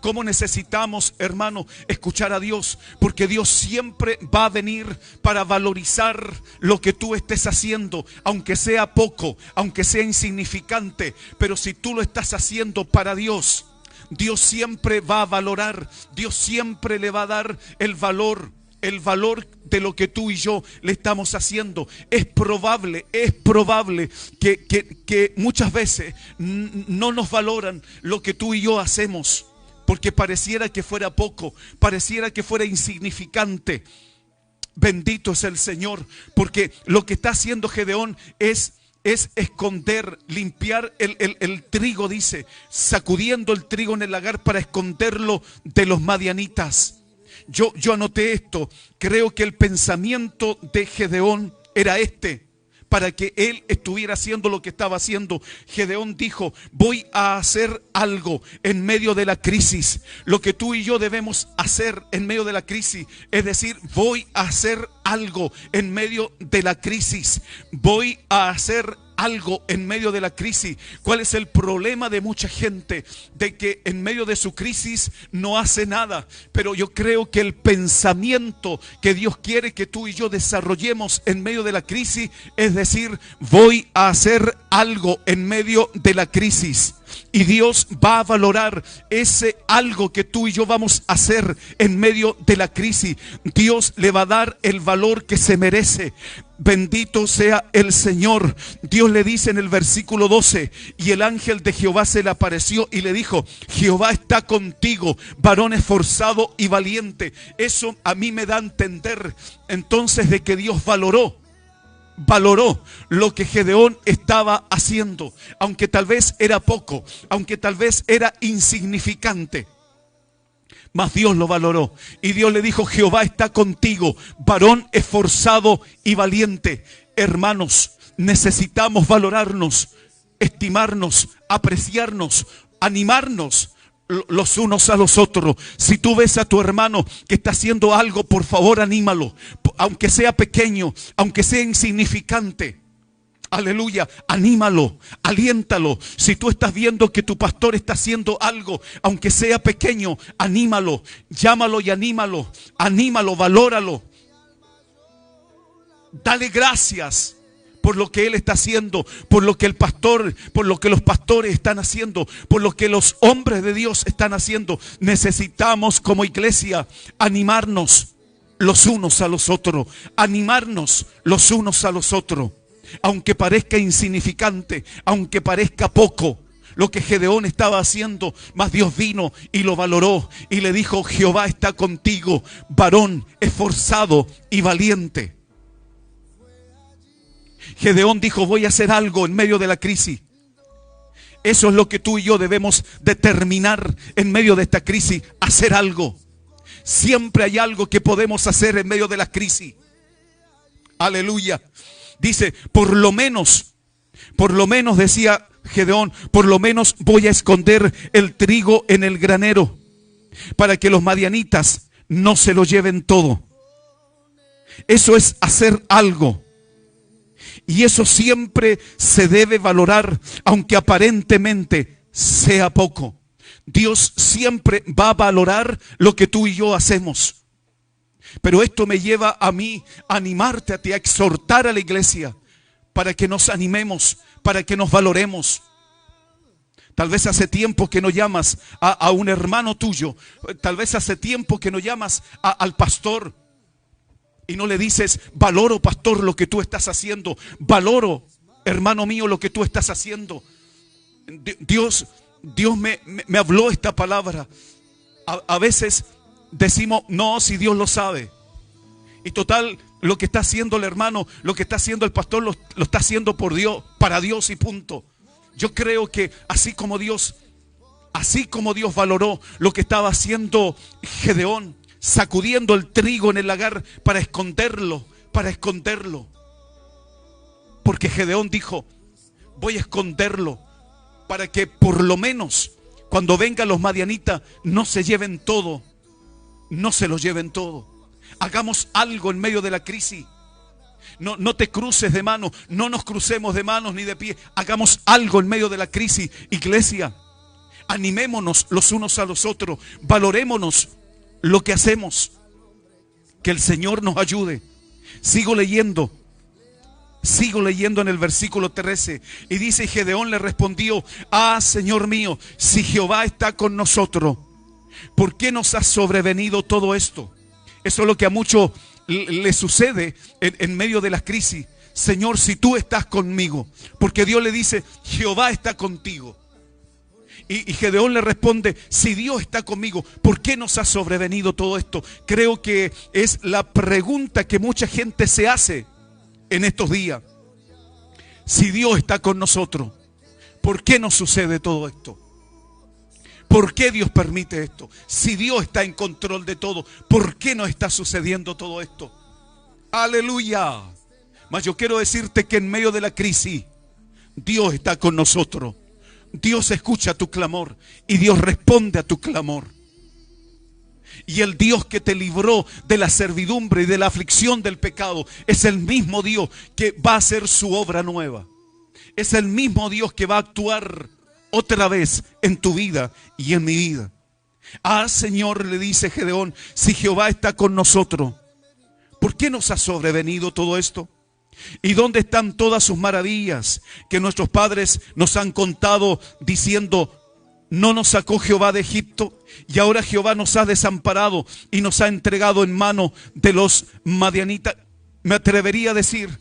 Speaker 6: ¿Cómo necesitamos, hermano, escuchar a Dios? Porque Dios siempre va a venir para valorizar lo que tú estés haciendo, aunque sea poco, aunque sea insignificante. Pero si tú lo estás haciendo para Dios, Dios siempre va a valorar, Dios siempre le va a dar el valor de lo que tú y yo le estamos haciendo. Es probable que muchas veces no nos valoran lo que tú y yo hacemos, porque pareciera que fuera poco, pareciera que fuera insignificante. Bendito es el Señor, porque lo que está haciendo Gedeón es esconder, limpiar el trigo, dice, sacudiendo el trigo en el lagar para esconderlo de los madianitas. Yo anoté esto. Creo que el pensamiento de Gedeón era para que él estuviera haciendo lo que estaba haciendo. Gedeón dijo, voy a hacer algo en medio de la crisis. Lo que tú y yo debemos hacer en medio de la crisis es decir, voy a hacer algo en medio de la crisis. Voy a hacer algo en medio de la crisis. ¿Cuál es el problema de mucha gente? De que en medio de su crisis no hace nada. Pero yo creo que el pensamiento que Dios quiere que tú y yo desarrollemos en medio de la crisis es decir, voy a hacer algo en medio de la crisis. Y Dios va a valorar ese algo que tú y yo vamos a hacer en medio de la crisis. Dios le va a dar el valor que se merece. Bendito sea el Señor. Dios le dice en el versículo 12, y el ángel de Jehová se le apareció y le dijo, Jehová está contigo, varón esforzado y valiente. Eso a mí me da a entender entonces de que Dios valoró lo que Gedeón estaba haciendo, aunque tal vez era poco, aunque tal vez era insignificante. Mas Dios lo valoró y Dios le dijo, Jehová está contigo, varón esforzado y valiente. Hermanos, necesitamos valorarnos, estimarnos, apreciarnos, animarnos los unos a los otros. Si tú ves a tu hermano que está haciendo algo, por favor anímalo, aunque sea pequeño, aunque sea insignificante. Aleluya, anímalo, aliéntalo. Si tú estás viendo que tu pastor está haciendo algo, aunque sea pequeño, anímalo, llámalo y anímalo, valóralo. Dale gracias por lo que él está haciendo, por lo que los pastores están haciendo, por lo que los hombres de Dios están haciendo. Necesitamos como iglesia animarnos los unos a los otros, animarnos los unos a los otros. Aunque parezca insignificante, aunque parezca poco, lo que Gedeón estaba haciendo, mas Dios vino y lo valoró y le dijo: Jehová está contigo, varón esforzado y valiente. Gedeón dijo: voy a hacer algo en medio de la crisis. Eso es lo que tú y yo debemos determinar en medio de esta crisis, hacer algo. Siempre hay algo que podemos hacer en medio de la crisis. Aleluya. Dice, por lo menos decía Gedeón, por lo menos voy a esconder el trigo en el granero para que los madianitas no se lo lleven todo. Eso es hacer algo. Y eso siempre se debe valorar, aunque aparentemente sea poco. Dios siempre va a valorar lo que tú y yo hacemos. Pero esto me lleva a mí a animarte a ti, a exhortar a la iglesia para que nos animemos, para que nos valoremos. Tal vez hace tiempo que no llamas a un hermano tuyo. Tal vez hace tiempo que no llamas al pastor. Y no le dices: valoro, pastor, lo que tú estás haciendo. Valoro, hermano mío, lo que tú estás haciendo. Dios me habló esta palabra. A veces decimos: no, si Dios lo sabe. Y total, lo que está haciendo el hermano, lo que está haciendo el pastor, lo está haciendo por Dios, para Dios y punto. Yo creo que así como Dios valoró lo que estaba haciendo Gedeón, sacudiendo el trigo en el lagar para esconderlo. Porque Gedeón dijo: voy a esconderlo para que por lo menos cuando vengan los madianitas no se lleven todo, no se lo lleven todo. Hagamos algo en medio de la crisis. No te cruces de manos, no nos crucemos de manos ni de pies. Hagamos algo en medio de la crisis, iglesia. Animémonos los unos a los otros, valorémonos lo que hacemos. Que el Señor nos ayude. Sigo leyendo en el versículo 13 y dice: Gedeón le respondió: Señor mío, si Jehová está con nosotros, ¿por qué nos ha sobrevenido todo esto? Eso es lo que a muchos le sucede en medio de las crisis. Señor, si tú estás conmigo, porque Dios le dice: Jehová está contigo. Y Gedeón le responde: si Dios está conmigo, ¿por qué nos ha sobrevenido todo esto? Creo que es la pregunta que mucha gente se hace en estos días. Si Dios está con nosotros, ¿por qué nos sucede todo esto? ¿Por qué Dios permite esto? Si Dios está en control de todo, ¿por qué nos está sucediendo todo esto? Aleluya. Mas yo quiero decirte que en medio de la crisis, Dios está con nosotros. Dios escucha tu clamor y Dios responde a tu clamor. Y el Dios que te libró de la servidumbre y de la aflicción del pecado es el mismo Dios que va a hacer su obra nueva. Es el mismo Dios que va a actuar otra vez en tu vida y en mi vida. Señor, le dice Gedeón, si Jehová está con nosotros, ¿por qué nos ha sobrevenido todo esto? ¿Y dónde están todas sus maravillas que nuestros padres nos han contado diciendo: no nos sacó Jehová de Egipto, y ahora Jehová nos ha desamparado y nos ha entregado en mano de los madianitas? Me atrevería a decir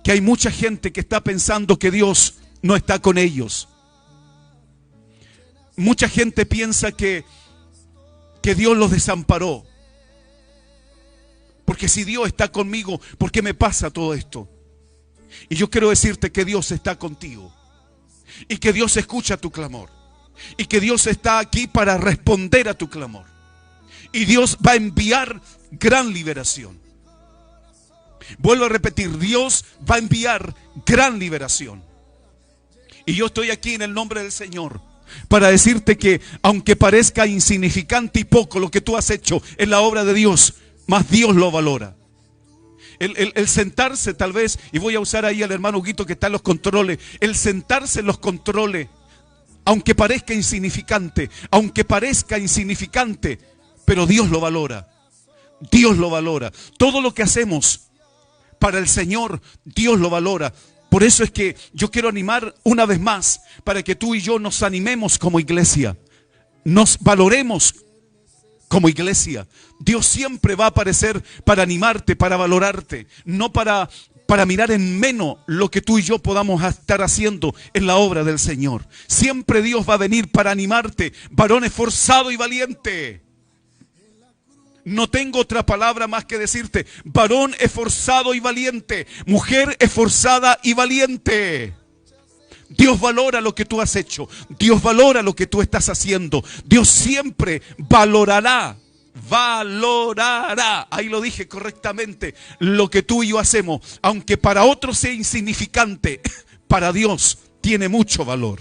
Speaker 6: que hay mucha gente que está pensando que Dios no está con ellos. Mucha gente piensa que Dios los desamparó. Porque si Dios está conmigo, ¿por qué me pasa todo esto? Y yo quiero decirte que Dios está contigo. Y que Dios escucha tu clamor. Y que Dios está aquí para responder a tu clamor. Y Dios va a enviar gran liberación. Vuelvo a repetir, Dios va a enviar gran liberación. Y yo estoy aquí en el nombre del Señor para decirte que aunque parezca insignificante y poco lo que tú has hecho en la obra de Dios, más Dios lo valora. El sentarse tal vez, y voy a usar ahí al hermano Huguito que está en los controles, el sentarse en los controles, aunque parezca insignificante, pero Dios lo valora. Dios lo valora. Todo lo que hacemos para el Señor, Dios lo valora. Por eso es que yo quiero animar una vez más para que tú y yo nos animemos como iglesia, nos valoremos como iglesia. Dios siempre va a aparecer para animarte, para valorarte, no para para mirar en menos lo que tú y yo podamos estar haciendo en la obra del Señor. Siempre Dios va a venir para animarte, varón esforzado y valiente. No tengo otra palabra más que decirte, varón esforzado y valiente, mujer esforzada y valiente. Dios valora lo que tú has hecho, Dios valora lo que tú estás haciendo, Dios siempre valorará, ahí lo dije correctamente, lo que tú y yo hacemos, aunque para otros sea insignificante, para Dios tiene mucho valor.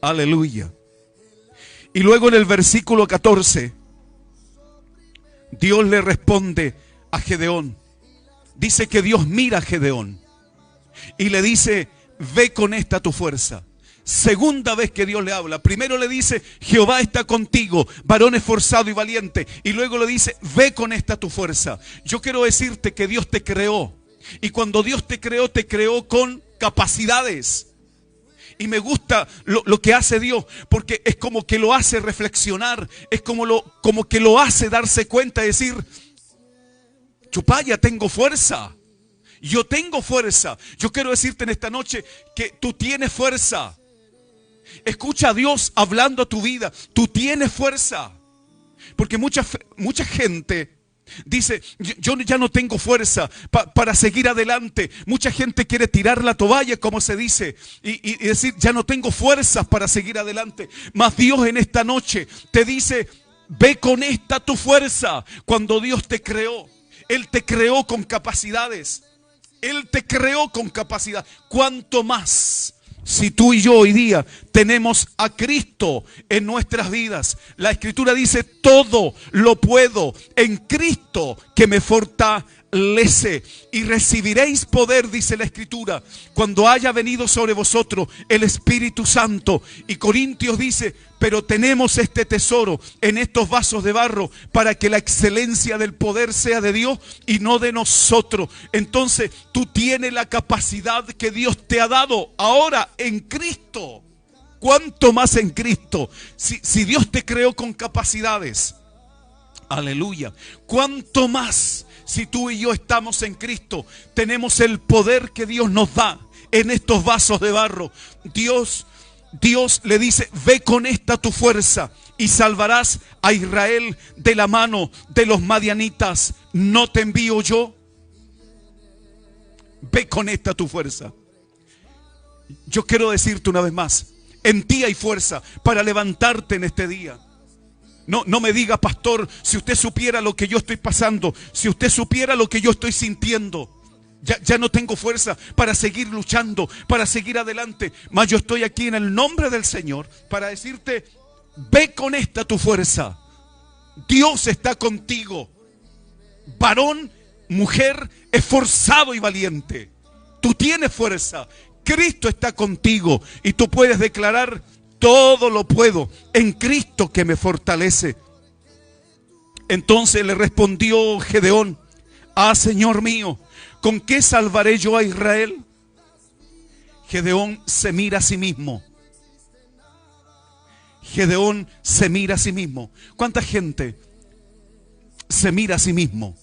Speaker 6: Aleluya. Y luego en el versículo 14, Dios le responde a Gedeón. Dice que Dios mira a Gedeón y le dice, ve con esta tu fuerza. Segunda vez que Dios le habla. Primero le dice, Jehová está contigo, varón esforzado y valiente. Y luego le dice, ve con esta tu fuerza. Yo quiero decirte que Dios te creó. Y cuando Dios te creó con capacidades. Y me gusta lo que hace Dios, porque es como que lo hace reflexionar, es como que lo hace darse cuenta y decir, chupaya, tengo fuerza, yo tengo fuerza. Yo quiero decirte en esta noche que tú tienes fuerza. Escucha a Dios hablando a tu vida, tú tienes fuerza. Porque mucha gente dice, yo ya no tengo fuerza para seguir adelante. Mucha gente quiere tirar la toalla, como se dice, y decir, ya no tengo fuerzas para seguir adelante. Mas Dios en esta noche te dice, ve con esta tu fuerza. Cuando Dios te creó, Él te creó con capacidades. Él te creó con capacidad. ¿Cuánto más si tú y yo hoy día tenemos a Cristo en nuestras vidas? La Escritura dice, todo lo puedo en Cristo que me fortalece. Y recibiréis poder, dice la Escritura, cuando haya venido sobre vosotros el Espíritu Santo. Y Corintios dice, pero tenemos este tesoro en estos vasos de barro para que la excelencia del poder sea de Dios y no de nosotros. Entonces tú tienes la capacidad que Dios te ha dado ahora en Cristo. ¿Cuánto más en Cristo? Si Dios te creó con capacidades, aleluya, ¿cuánto más si tú y yo estamos en Cristo? Tenemos el poder que Dios nos da en estos vasos de barro. Dios le dice, ve con esta tu fuerza y salvarás a Israel de la mano de los madianitas. ¿No te envío yo? Ve con esta tu fuerza. Yo quiero decirte una vez más, en ti hay fuerza para levantarte en este día. No me diga, pastor, si usted supiera lo que yo estoy pasando, si usted supiera lo que yo estoy sintiendo. Ya no tengo fuerza para seguir luchando, para seguir adelante. Mas yo estoy aquí en el nombre del Señor para decirte, ve con esta tu fuerza. Dios está contigo. Varón, mujer, esforzado y valiente. Tú tienes fuerza. Cristo está contigo. Y tú puedes declarar, todo lo puedo en Cristo que me fortalece. Entonces le respondió Gedeón, Señor mío, ¿con qué salvaré yo a Israel? Gedeón se mira a sí mismo. Gedeón se mira a sí mismo. ¿Cuánta gente se mira a sí mismo?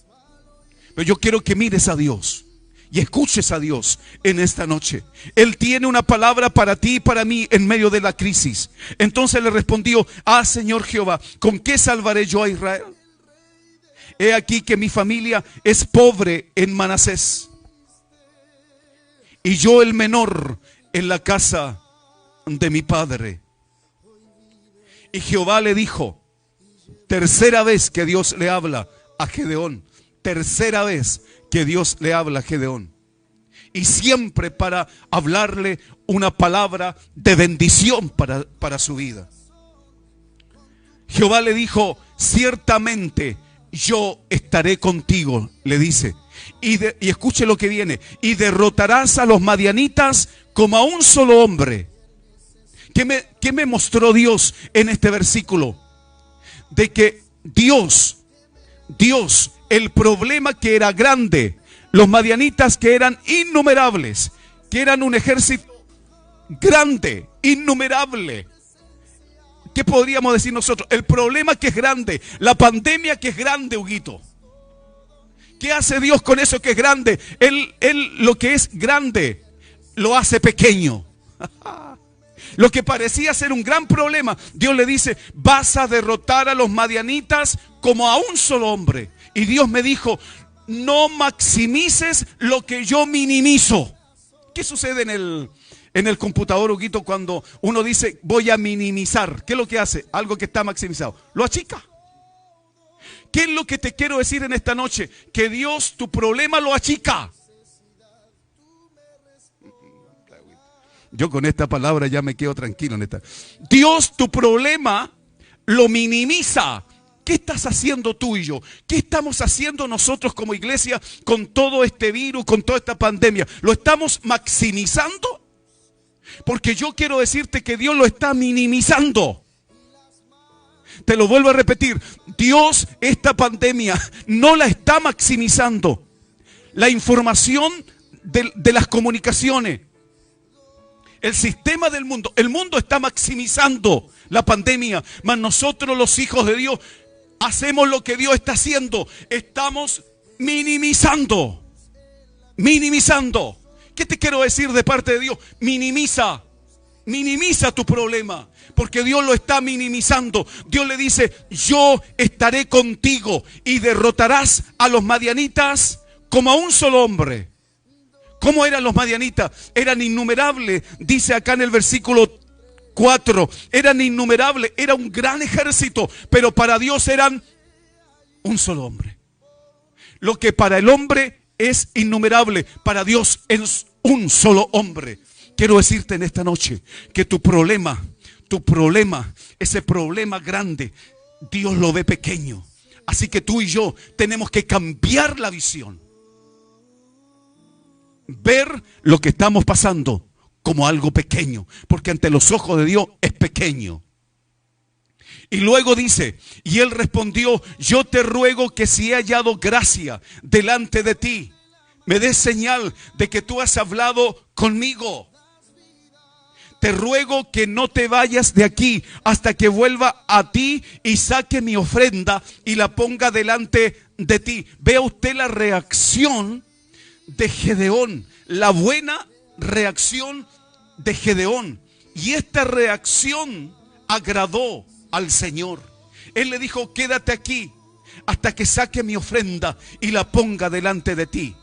Speaker 6: Pero yo quiero que mires a Dios y escuches a Dios en esta noche. Él tiene una palabra para ti y para mí en medio de la crisis. Entonces le respondió, Señor Jehová, ¿con qué salvaré yo a Israel? He aquí que mi familia es pobre en Manasés, y yo el menor en la casa de mi padre. Y Jehová le dijo, tercera vez que Dios le habla a Gedeón, tercera vez que Dios le habla a Gedeón, y siempre para hablarle una palabra de bendición para su vida. Jehová le dijo, ciertamente yo estaré contigo, le dice. Y escuche lo que viene. Y derrotarás a los madianitas como a un solo hombre. ¿Qué me mostró Dios en este versículo? De que Dios, el problema que era grande, los madianitas que eran innumerables, que eran un ejército grande, innumerable. ¿Qué podríamos decir nosotros? El problema que es grande, la pandemia que es grande, Huguito, ¿Qué hace Dios con eso que es grande? Él lo que es grande lo hace pequeño. Lo que parecía ser un gran problema, Dios le dice, vas a derrotar a los madianitas como a un solo hombre. Y Dios me dijo, no maximices lo que yo minimizo. ¿Qué sucede en el computador, Huguito, cuando uno dice voy a minimizar? ¿Qué es lo que hace? Algo que está maximizado. Lo achica. ¿Qué es lo que te quiero decir en esta noche? Que Dios tu problema lo achica. Yo con esta palabra ya me quedo tranquilo. Dios tu problema lo minimiza. ¿Qué estás haciendo tú y yo? ¿Qué estamos haciendo nosotros como iglesia con todo este virus, con toda esta pandemia? ¿Lo estamos maximizando? Porque yo quiero decirte que Dios lo está minimizando. Te lo vuelvo a repetir. Dios esta pandemia no la está maximizando. La información de las comunicaciones, el sistema del mundo, el mundo está maximizando la pandemia, mas nosotros los hijos de Dios hacemos lo que Dios está haciendo. Estamos minimizando. Minimizando. ¿Qué te quiero decir de parte de Dios? Minimiza. Minimiza tu problema. Porque Dios lo está minimizando. Dios le dice, yo estaré contigo y derrotarás a los madianitas como a un solo hombre. ¿Cómo eran los madianitas? Eran innumerables. Dice acá en el versículo 4, eran innumerables, era un gran ejército, pero para Dios eran un solo hombre. Lo que para el hombre es innumerable, para Dios es un solo hombre. Quiero decirte en esta noche que tu problema, ese problema grande, Dios lo ve pequeño. Así que tú y yo tenemos que cambiar la visión. Ver lo que estamos pasando como algo pequeño, porque ante los ojos de Dios es pequeño. Y luego dice, y él respondió, yo te ruego que si he hallado gracia delante de ti, me des señal de que tú has hablado conmigo. Te ruego que no te vayas de aquí hasta que vuelva a ti y saque mi ofrenda y la ponga delante de ti. Vea usted la reacción de Gedeón, la buena reacción de Gedeón. Y esta reacción agradó al Señor. Él le dijo, quédate aquí hasta que saque mi ofrenda y la ponga delante de ti.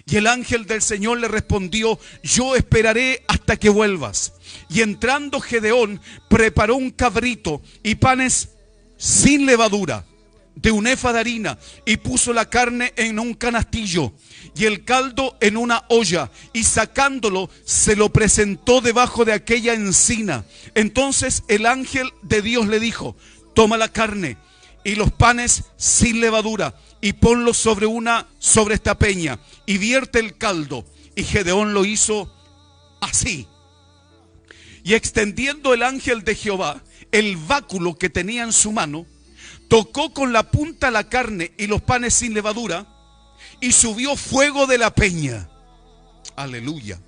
Speaker 6: Y el ángel del Señor le respondió, yo esperaré hasta que vuelvas. Y entrando Gedeón, preparó un cabrito y panes sin levadura, de un efa de harina, y puso la carne en un canastillo y el caldo en una olla, y sacándolo se lo presentó debajo de aquella encina. Entonces el ángel de Dios le dijo, toma la carne y los panes sin levadura y ponlos sobre esta peña y vierte el caldo. Y Gedeón lo hizo así. Y extendiendo el ángel de Jehová el báculo que tenía en su mano, tocó con la punta la carne y los panes sin levadura, y subió fuego de la peña. Aleluya.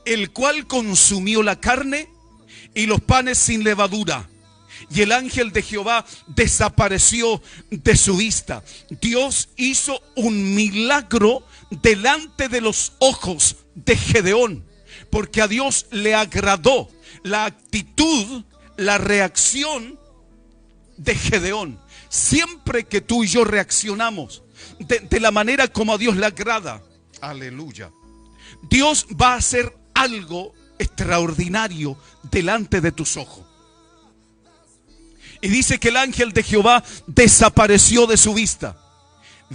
Speaker 6: El cual consumió la carne y los panes sin levadura. Y el ángel de Jehová desapareció de su vista. Dios hizo un milagro delante de los ojos de Gedeón, porque a Dios le agradó la actitud, la reacción de Gedeón. Siempre que tú y yo reaccionamos de la manera como a Dios le agrada, aleluya, Dios va a hacer algo extraordinario delante de tus ojos. Y dice que el ángel de Jehová desapareció de su vista.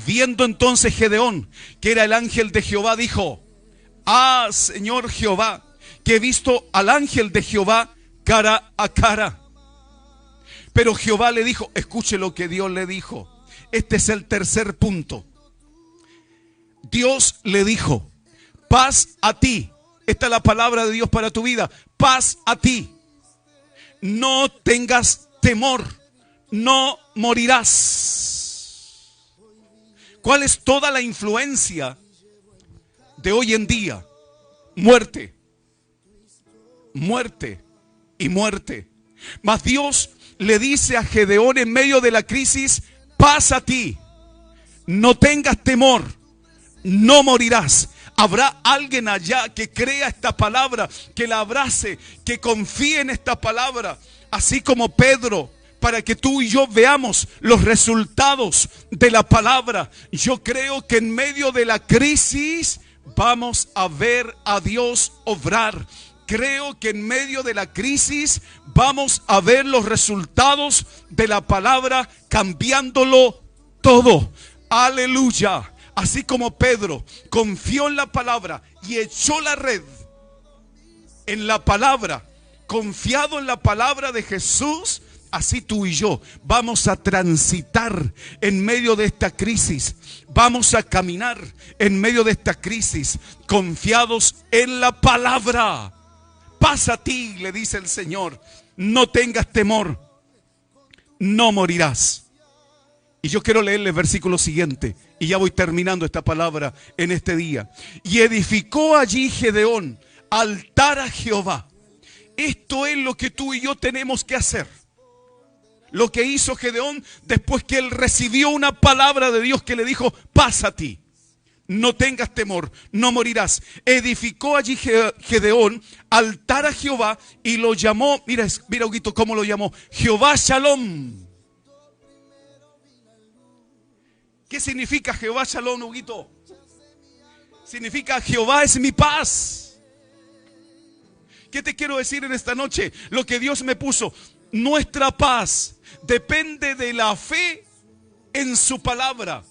Speaker 6: Viendo entonces Gedeón que era el ángel de Jehová, dijo, ah, Señor Jehová, que he visto al ángel de Jehová cara a cara. Pero Jehová le dijo, escuche lo que Dios le dijo. Este es el tercer punto. Dios le dijo, paz a ti. Esta es la palabra de Dios para tu vida. Paz a ti. No tengas temor, no morirás. ¿Cuál es toda la influencia de hoy en día? Muerte, muerte y muerte. Mas Dios le dice a Gedeón en medio de la crisis, paz a ti, No tengas temor, no morirás. Habrá alguien allá que crea esta palabra, que la abrace, que confíe en esta palabra, así como Pedro, para que tú y yo veamos los resultados de la palabra. Yo creo que en medio de la crisis vamos a ver a Dios obrar. Creo que en medio de la crisis vamos a ver los resultados de la palabra cambiándolo todo. Aleluya. Así como Pedro confió en la palabra y echó la red en la palabra, confiado en la palabra de Jesús, así tú y yo vamos a transitar en medio de esta crisis. Vamos a caminar en medio de esta crisis confiados en la palabra. Pasa a ti, le dice el Señor, no tengas temor, no morirás. Y yo quiero leerle el versículo siguiente, y ya voy terminando esta palabra en este día. Y edificó allí Gedeón altar a Jehová. Esto es lo que tú y yo tenemos que hacer. Lo que hizo Gedeón después que él recibió una palabra de Dios que le dijo, pasa a ti. No tengas temor, no morirás. Edificó allí Gedeón altar a Jehová y lo llamó, mira Huguito cómo lo llamó, Jehová Shalom. ¿Qué significa Jehová Shalom, Huguito? Significa Jehová es mi paz. ¿Qué te quiero decir en esta noche? Lo que Dios me puso, nuestra paz depende de la fe en su palabra.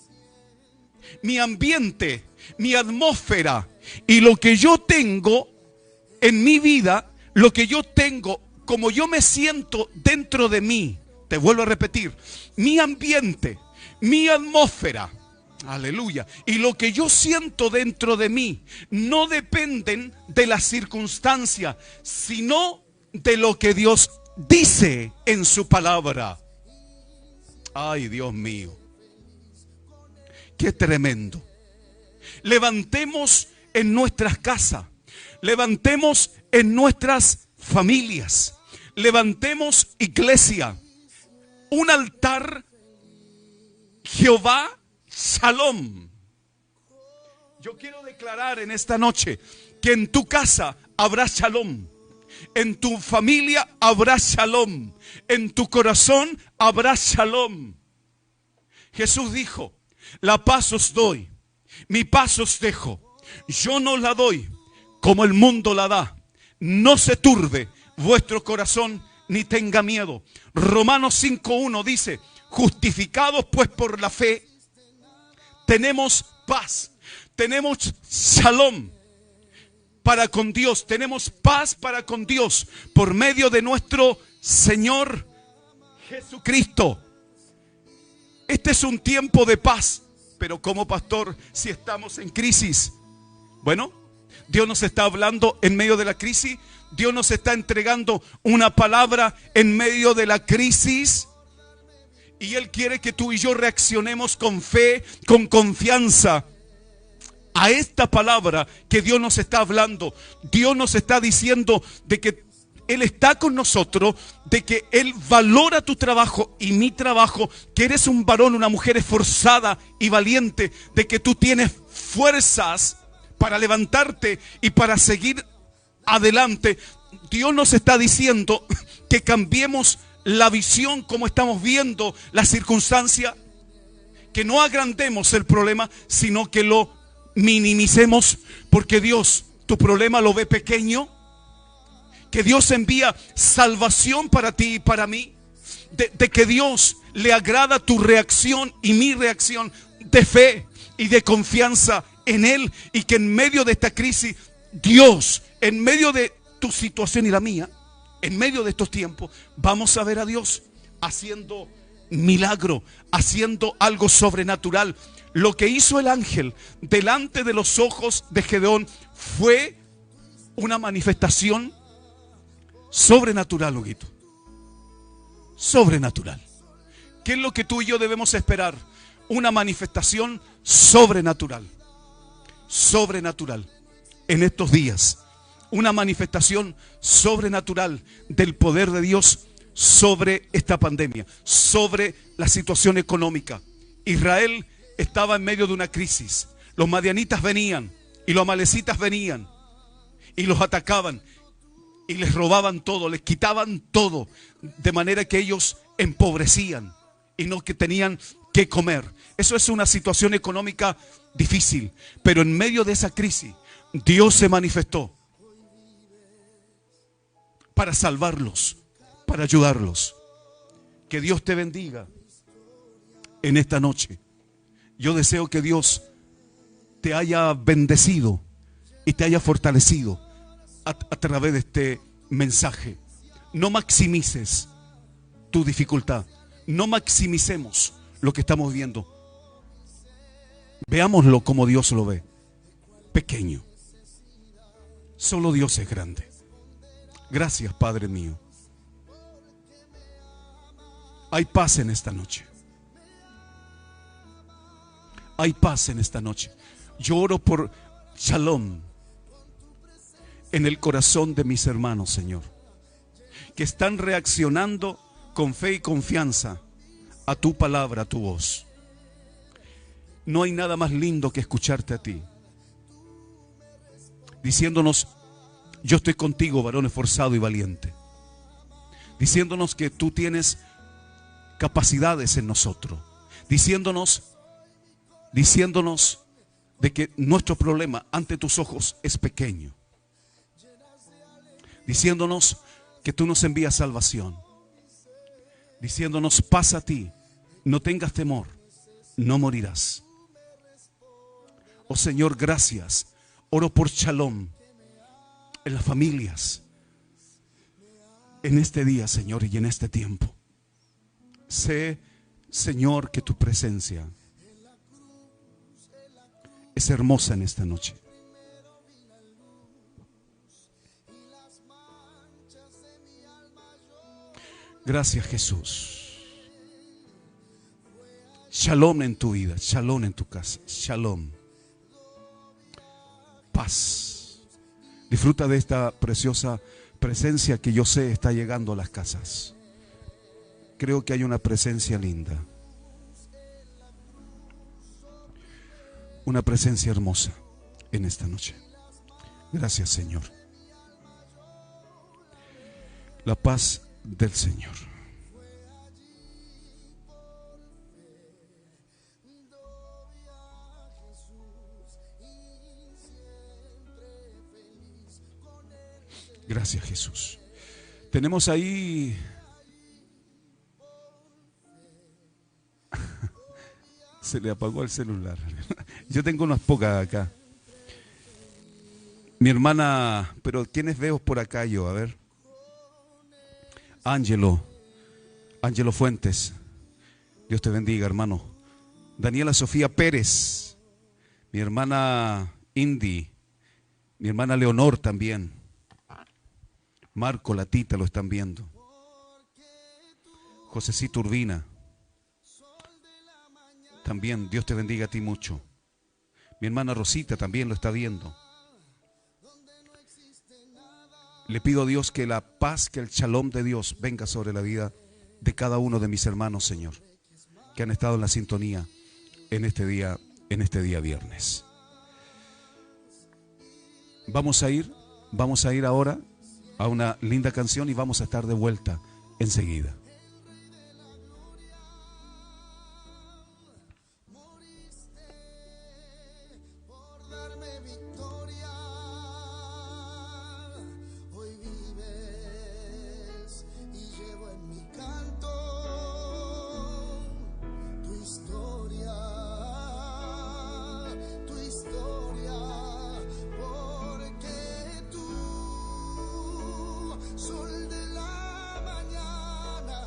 Speaker 6: Mi ambiente, mi atmósfera y lo que yo tengo en mi vida, lo que yo tengo, como yo me siento dentro de mí, te vuelvo a repetir, mi ambiente, mi atmósfera, aleluya, y lo que yo siento dentro de mí no dependen de las circunstancias, sino de lo que Dios dice en su palabra. Ay, Dios mío. Qué tremendo. Levantemos en nuestras casas, levantemos en nuestras familias, levantemos iglesia, un altar Jehová Shalom. Yo quiero declarar en esta noche que en tu casa habrá Shalom, en tu familia habrá Shalom, en tu corazón habrá Shalom. Jesús dijo, la paz os doy, mi paz os dejo. Yo no la doy como el mundo la da. No se turbe vuestro corazón ni tenga miedo. Romanos 5:1 dice, justificados pues por la fe, tenemos paz, tenemos shalom para con Dios, tenemos paz para con Dios por medio de nuestro Señor Jesucristo. Este es un tiempo de paz, pero como pastor, si estamos en crisis, bueno, Dios nos está hablando en medio de la crisis, Dios nos está entregando una palabra en medio de la crisis. Y Él quiere que tú y yo reaccionemos con fe, con confianza a esta palabra que Dios nos está hablando. Dios nos está diciendo de que Él está con nosotros, de que Él valora tu trabajo y mi trabajo, que eres un varón, una mujer esforzada y valiente, de que tú tienes fuerzas para levantarte y para seguir adelante. Dios nos está diciendo que cambiemos la visión como estamos viendo la circunstancia, que no agrandemos el problema, sino que lo minimicemos, porque Dios tu problema lo ve pequeño, que Dios envía salvación para ti y para mí, de que Dios le agrada tu reacción y mi reacción de fe y de confianza en Él, y que en medio de esta crisis Dios, en medio de tu situación y la mía, en medio de estos tiempos, vamos a ver a Dios haciendo milagro, haciendo algo sobrenatural. Lo que hizo el ángel delante de los ojos de Gedeón fue una manifestación sobrenatural, Huguito. Sobrenatural. ¿Qué es lo que tú y yo debemos esperar? Una manifestación sobrenatural. Sobrenatural. En estos días. Una manifestación sobrenatural del poder de Dios sobre esta pandemia, sobre la situación económica. Israel estaba en medio de una crisis. Los madianitas venían y los amalecitas venían y los atacaban y les robaban todo, les quitaban todo, de manera que ellos empobrecían y no que tenían que comer. Eso es una situación económica difícil, pero en medio de esa crisis Dios se manifestó para salvarlos, para ayudarlos. Que Dios te bendiga en esta noche. Yo deseo que Dios te haya bendecido y te haya fortalecido a través de este mensaje. No maximices tu dificultad. No maximicemos lo que estamos viendo. Veámoslo como Dios lo ve. Pequeño. Solo Dios es grande. Gracias, Padre mío. Hay paz en esta noche. Hay paz en esta noche. Yo oro por shalom en el corazón de mis hermanos, Señor, que están reaccionando con fe y confianza a tu palabra, a tu voz. No hay nada más lindo que escucharte a ti, diciéndonos: yo estoy contigo, varón esforzado y valiente. Diciéndonos que tú tienes capacidades en nosotros. Diciéndonos de que nuestro problema ante tus ojos es pequeño. Diciéndonos que tú nos envías salvación. Diciéndonos: pasa a ti, no tengas temor, no morirás. Oh Señor, gracias. Oro por shalom en las familias, en este día, Señor, y en este tiempo. Sé, Señor, que tu presencia es hermosa en esta noche. Gracias, Jesús. Shalom en tu vida, shalom en tu casa, shalom. Paz. Disfruta de esta preciosa presencia que yo sé está llegando a las casas. Creo que hay una presencia linda. Una presencia hermosa en esta noche. Gracias, Señor. La paz del Señor. Gracias, Jesús. Tenemos ahí se le apagó el celular. Yo tengo unas pocas acá. Mi hermana, pero ¿quiénes veo por acá yo? A ver. Ángelo Fuentes. Dios te bendiga, hermano. Daniela Sofía Pérez. Mi hermana Indy. Mi hermana Leonor también. Marco, la Tita, lo están viendo. Josecito Urbina. También, Dios te bendiga a ti mucho. Mi hermana Rosita también lo está viendo. Le pido a Dios que la paz, que el shalom de Dios venga sobre la vida de cada uno de mis hermanos, Señor, que han estado en la sintonía en este día viernes. Vamos a ir ahora a una linda canción y vamos a estar de vuelta enseguida.
Speaker 9: Sol de la mañana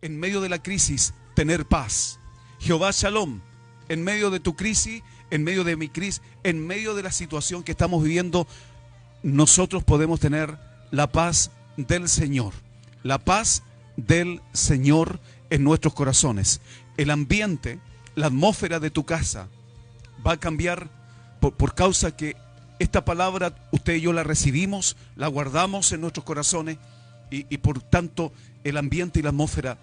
Speaker 6: en medio de la crisis, tener paz. Jehová Shalom, en medio de tu crisis, en medio de mi crisis, en medio de la situación que estamos viviendo, nosotros podemos tener la paz del Señor. La paz del Señor en nuestros corazones. El ambiente, la atmósfera de tu casa va a cambiar por causa que esta palabra usted y yo la recibimos, la guardamos en nuestros corazones y por tanto el ambiente y la atmósfera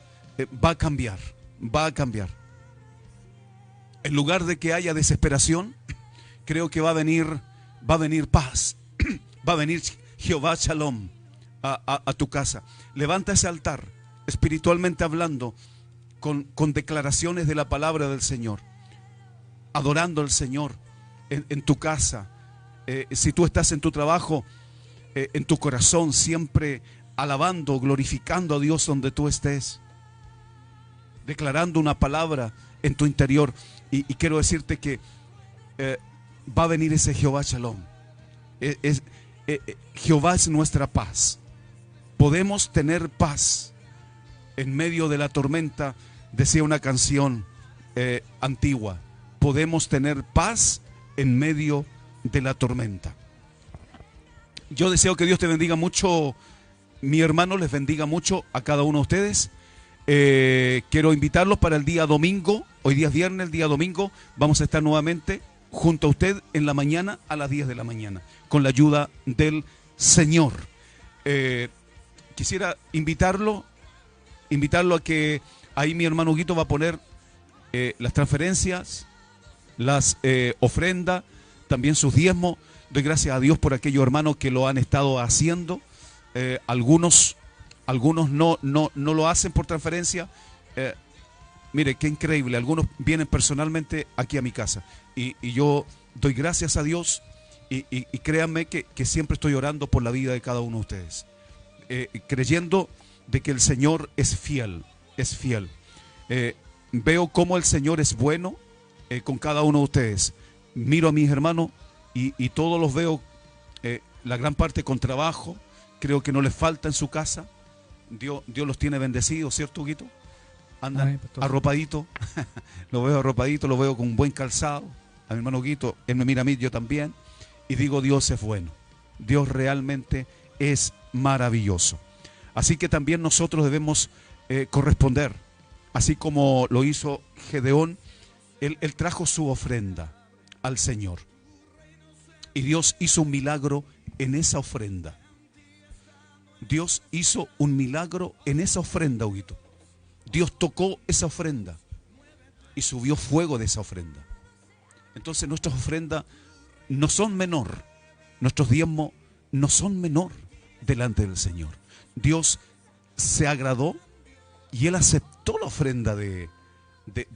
Speaker 6: va a cambiar, va a cambiar. En lugar de que haya desesperación, creo que va a venir paz, va a venir Jehová Shalom a tu casa. Levanta ese altar, espiritualmente hablando, con declaraciones de la palabra del Señor, adorando al Señor en tu casa. Si tú estás en tu trabajo, en tu corazón, siempre alabando, glorificando a Dios donde tú estés, declarando una palabra en tu interior. Y quiero decirte que va a venir ese Jehová Shalom. Jehová es nuestra paz. Podemos tener paz en medio de la tormenta, decía una canción antigua. Podemos tener paz en medio de la tormenta. Yo deseo que Dios te bendiga mucho, mi hermano, les bendiga mucho a cada uno de ustedes. Quiero invitarlos para el día domingo. Hoy día es viernes, el día domingo vamos a estar nuevamente junto a usted en la mañana a las 10 de la mañana, con la ayuda del Señor. Quisiera invitarlo a que ahí mi hermano Huguito va a poner las transferencias, las ofrendas, también sus diezmos. Doy gracias a Dios por aquellos hermanos que lo han estado haciendo. Algunos no lo hacen por transferencia. Mire, qué increíble. Algunos vienen personalmente aquí a mi casa. Y yo doy gracias a Dios y créanme que siempre estoy orando por la vida de cada uno de ustedes. Creyendo de que el Señor es fiel, es fiel. Veo cómo el Señor es bueno con cada uno de ustedes. Miro a mis hermanos y todos los veo, la gran parte con trabajo. Creo que no les falta en su casa. Dios los tiene bendecidos, ¿cierto, Huguito? Andan arropaditos. Lo veo arropadito, lo veo con un buen calzado. A mi hermano Huguito, él me mira a mí, yo también. Y digo, Dios es bueno. Dios realmente es maravilloso. Así que también nosotros debemos corresponder. Así como lo hizo Gedeón, él trajo su ofrenda al Señor. Y Dios hizo un milagro en esa ofrenda. Dios hizo un milagro en esa ofrenda, Huguito. Dios tocó esa ofrenda y subió fuego de esa ofrenda. Entonces nuestras ofrendas no son menor, nuestros diezmos no son menor delante del Señor. Dios se agradó y Él aceptó la ofrenda de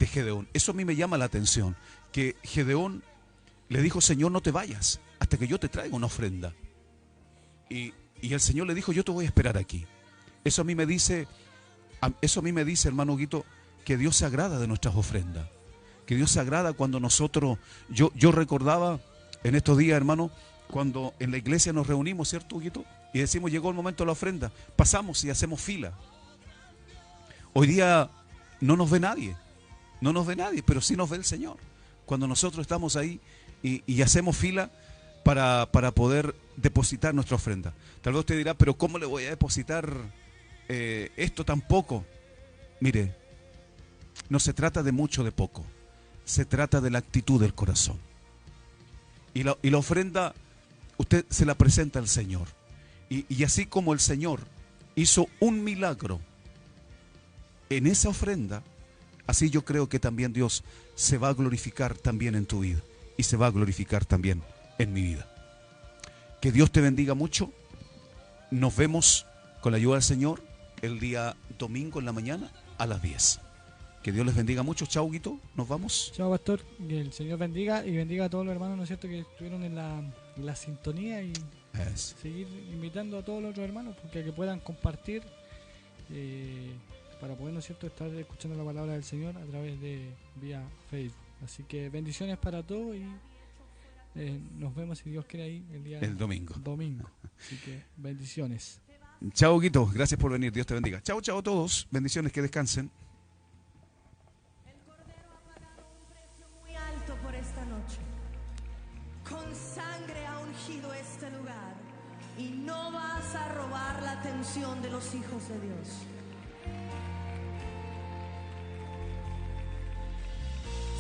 Speaker 6: Gedeón. Eso a mí me llama la atención, que Gedeón le dijo, Señor, no te vayas hasta que yo te traiga una ofrenda. Y el Señor le dijo, yo te voy a esperar aquí. Eso a mí me dice, hermano Huguito, que Dios se agrada de nuestras ofrendas. Que Dios se agrada cuando nosotros, yo recordaba en estos días, hermano, cuando en la iglesia nos reunimos, ¿cierto, Huguito? Y decimos, llegó el momento de la ofrenda. Pasamos y hacemos fila. Hoy día no nos ve nadie, pero sí nos ve el Señor. Cuando nosotros estamos ahí y hacemos fila para poder depositar nuestra ofrenda. Tal vez usted dirá, pero ¿cómo le voy a depositar esto tan poco? Mire, no se trata de mucho, de poco. Se trata de la actitud del corazón. Y la ofrenda, usted se la presenta al Señor. Y así como el Señor hizo un milagro en esa ofrenda, así yo creo que también Dios se va a glorificar también en tu vida. Y se va a glorificar también en mi vida. Que Dios te bendiga mucho. Nos vemos con la ayuda del Señor el día domingo en la mañana a las 10. Que Dios les bendiga mucho. Chao, Huguito. Nos vamos.
Speaker 7: Chao, pastor. Que el Señor bendiga y bendiga a todos los hermanos, ¿no es cierto?, que estuvieron en la sintonía, y seguir invitando a todos los otros hermanos porque que puedan compartir para poder, ¿no es cierto?, estar escuchando la palabra del Señor a través de vía Facebook. Así que bendiciones para todos y nos vemos, si Dios quiere, ahí el domingo. Así que bendiciones.
Speaker 6: Chao, Guito. Gracias por venir. Dios te bendiga. Chao, chao a todos. Bendiciones, que descansen.
Speaker 10: El Cordero ha pagado un precio muy alto por esta noche. Con sangre ha ungido este lugar. Y no vas a robar la atención de los hijos de Dios.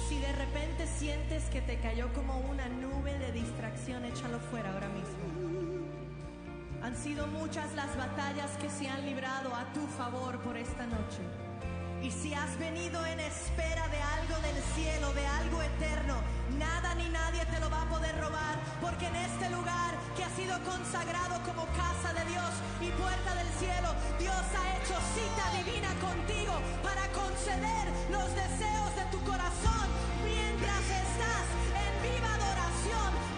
Speaker 10: Si de repente sientes que te cayó como una nube de distracción, échalo fuera ahora mismo. Han sido muchas las batallas que se han librado a tu favor por esta noche. Y si has venido en espera de algo del cielo, de algo eterno, nada ni nadie te lo va a poder robar, porque en este lugar que ha sido consagrado como casa de Dios y puerta del cielo, Dios ha hecho cita divina contigo para conceder los deseos de tu corazón mientras estás en viva adoración.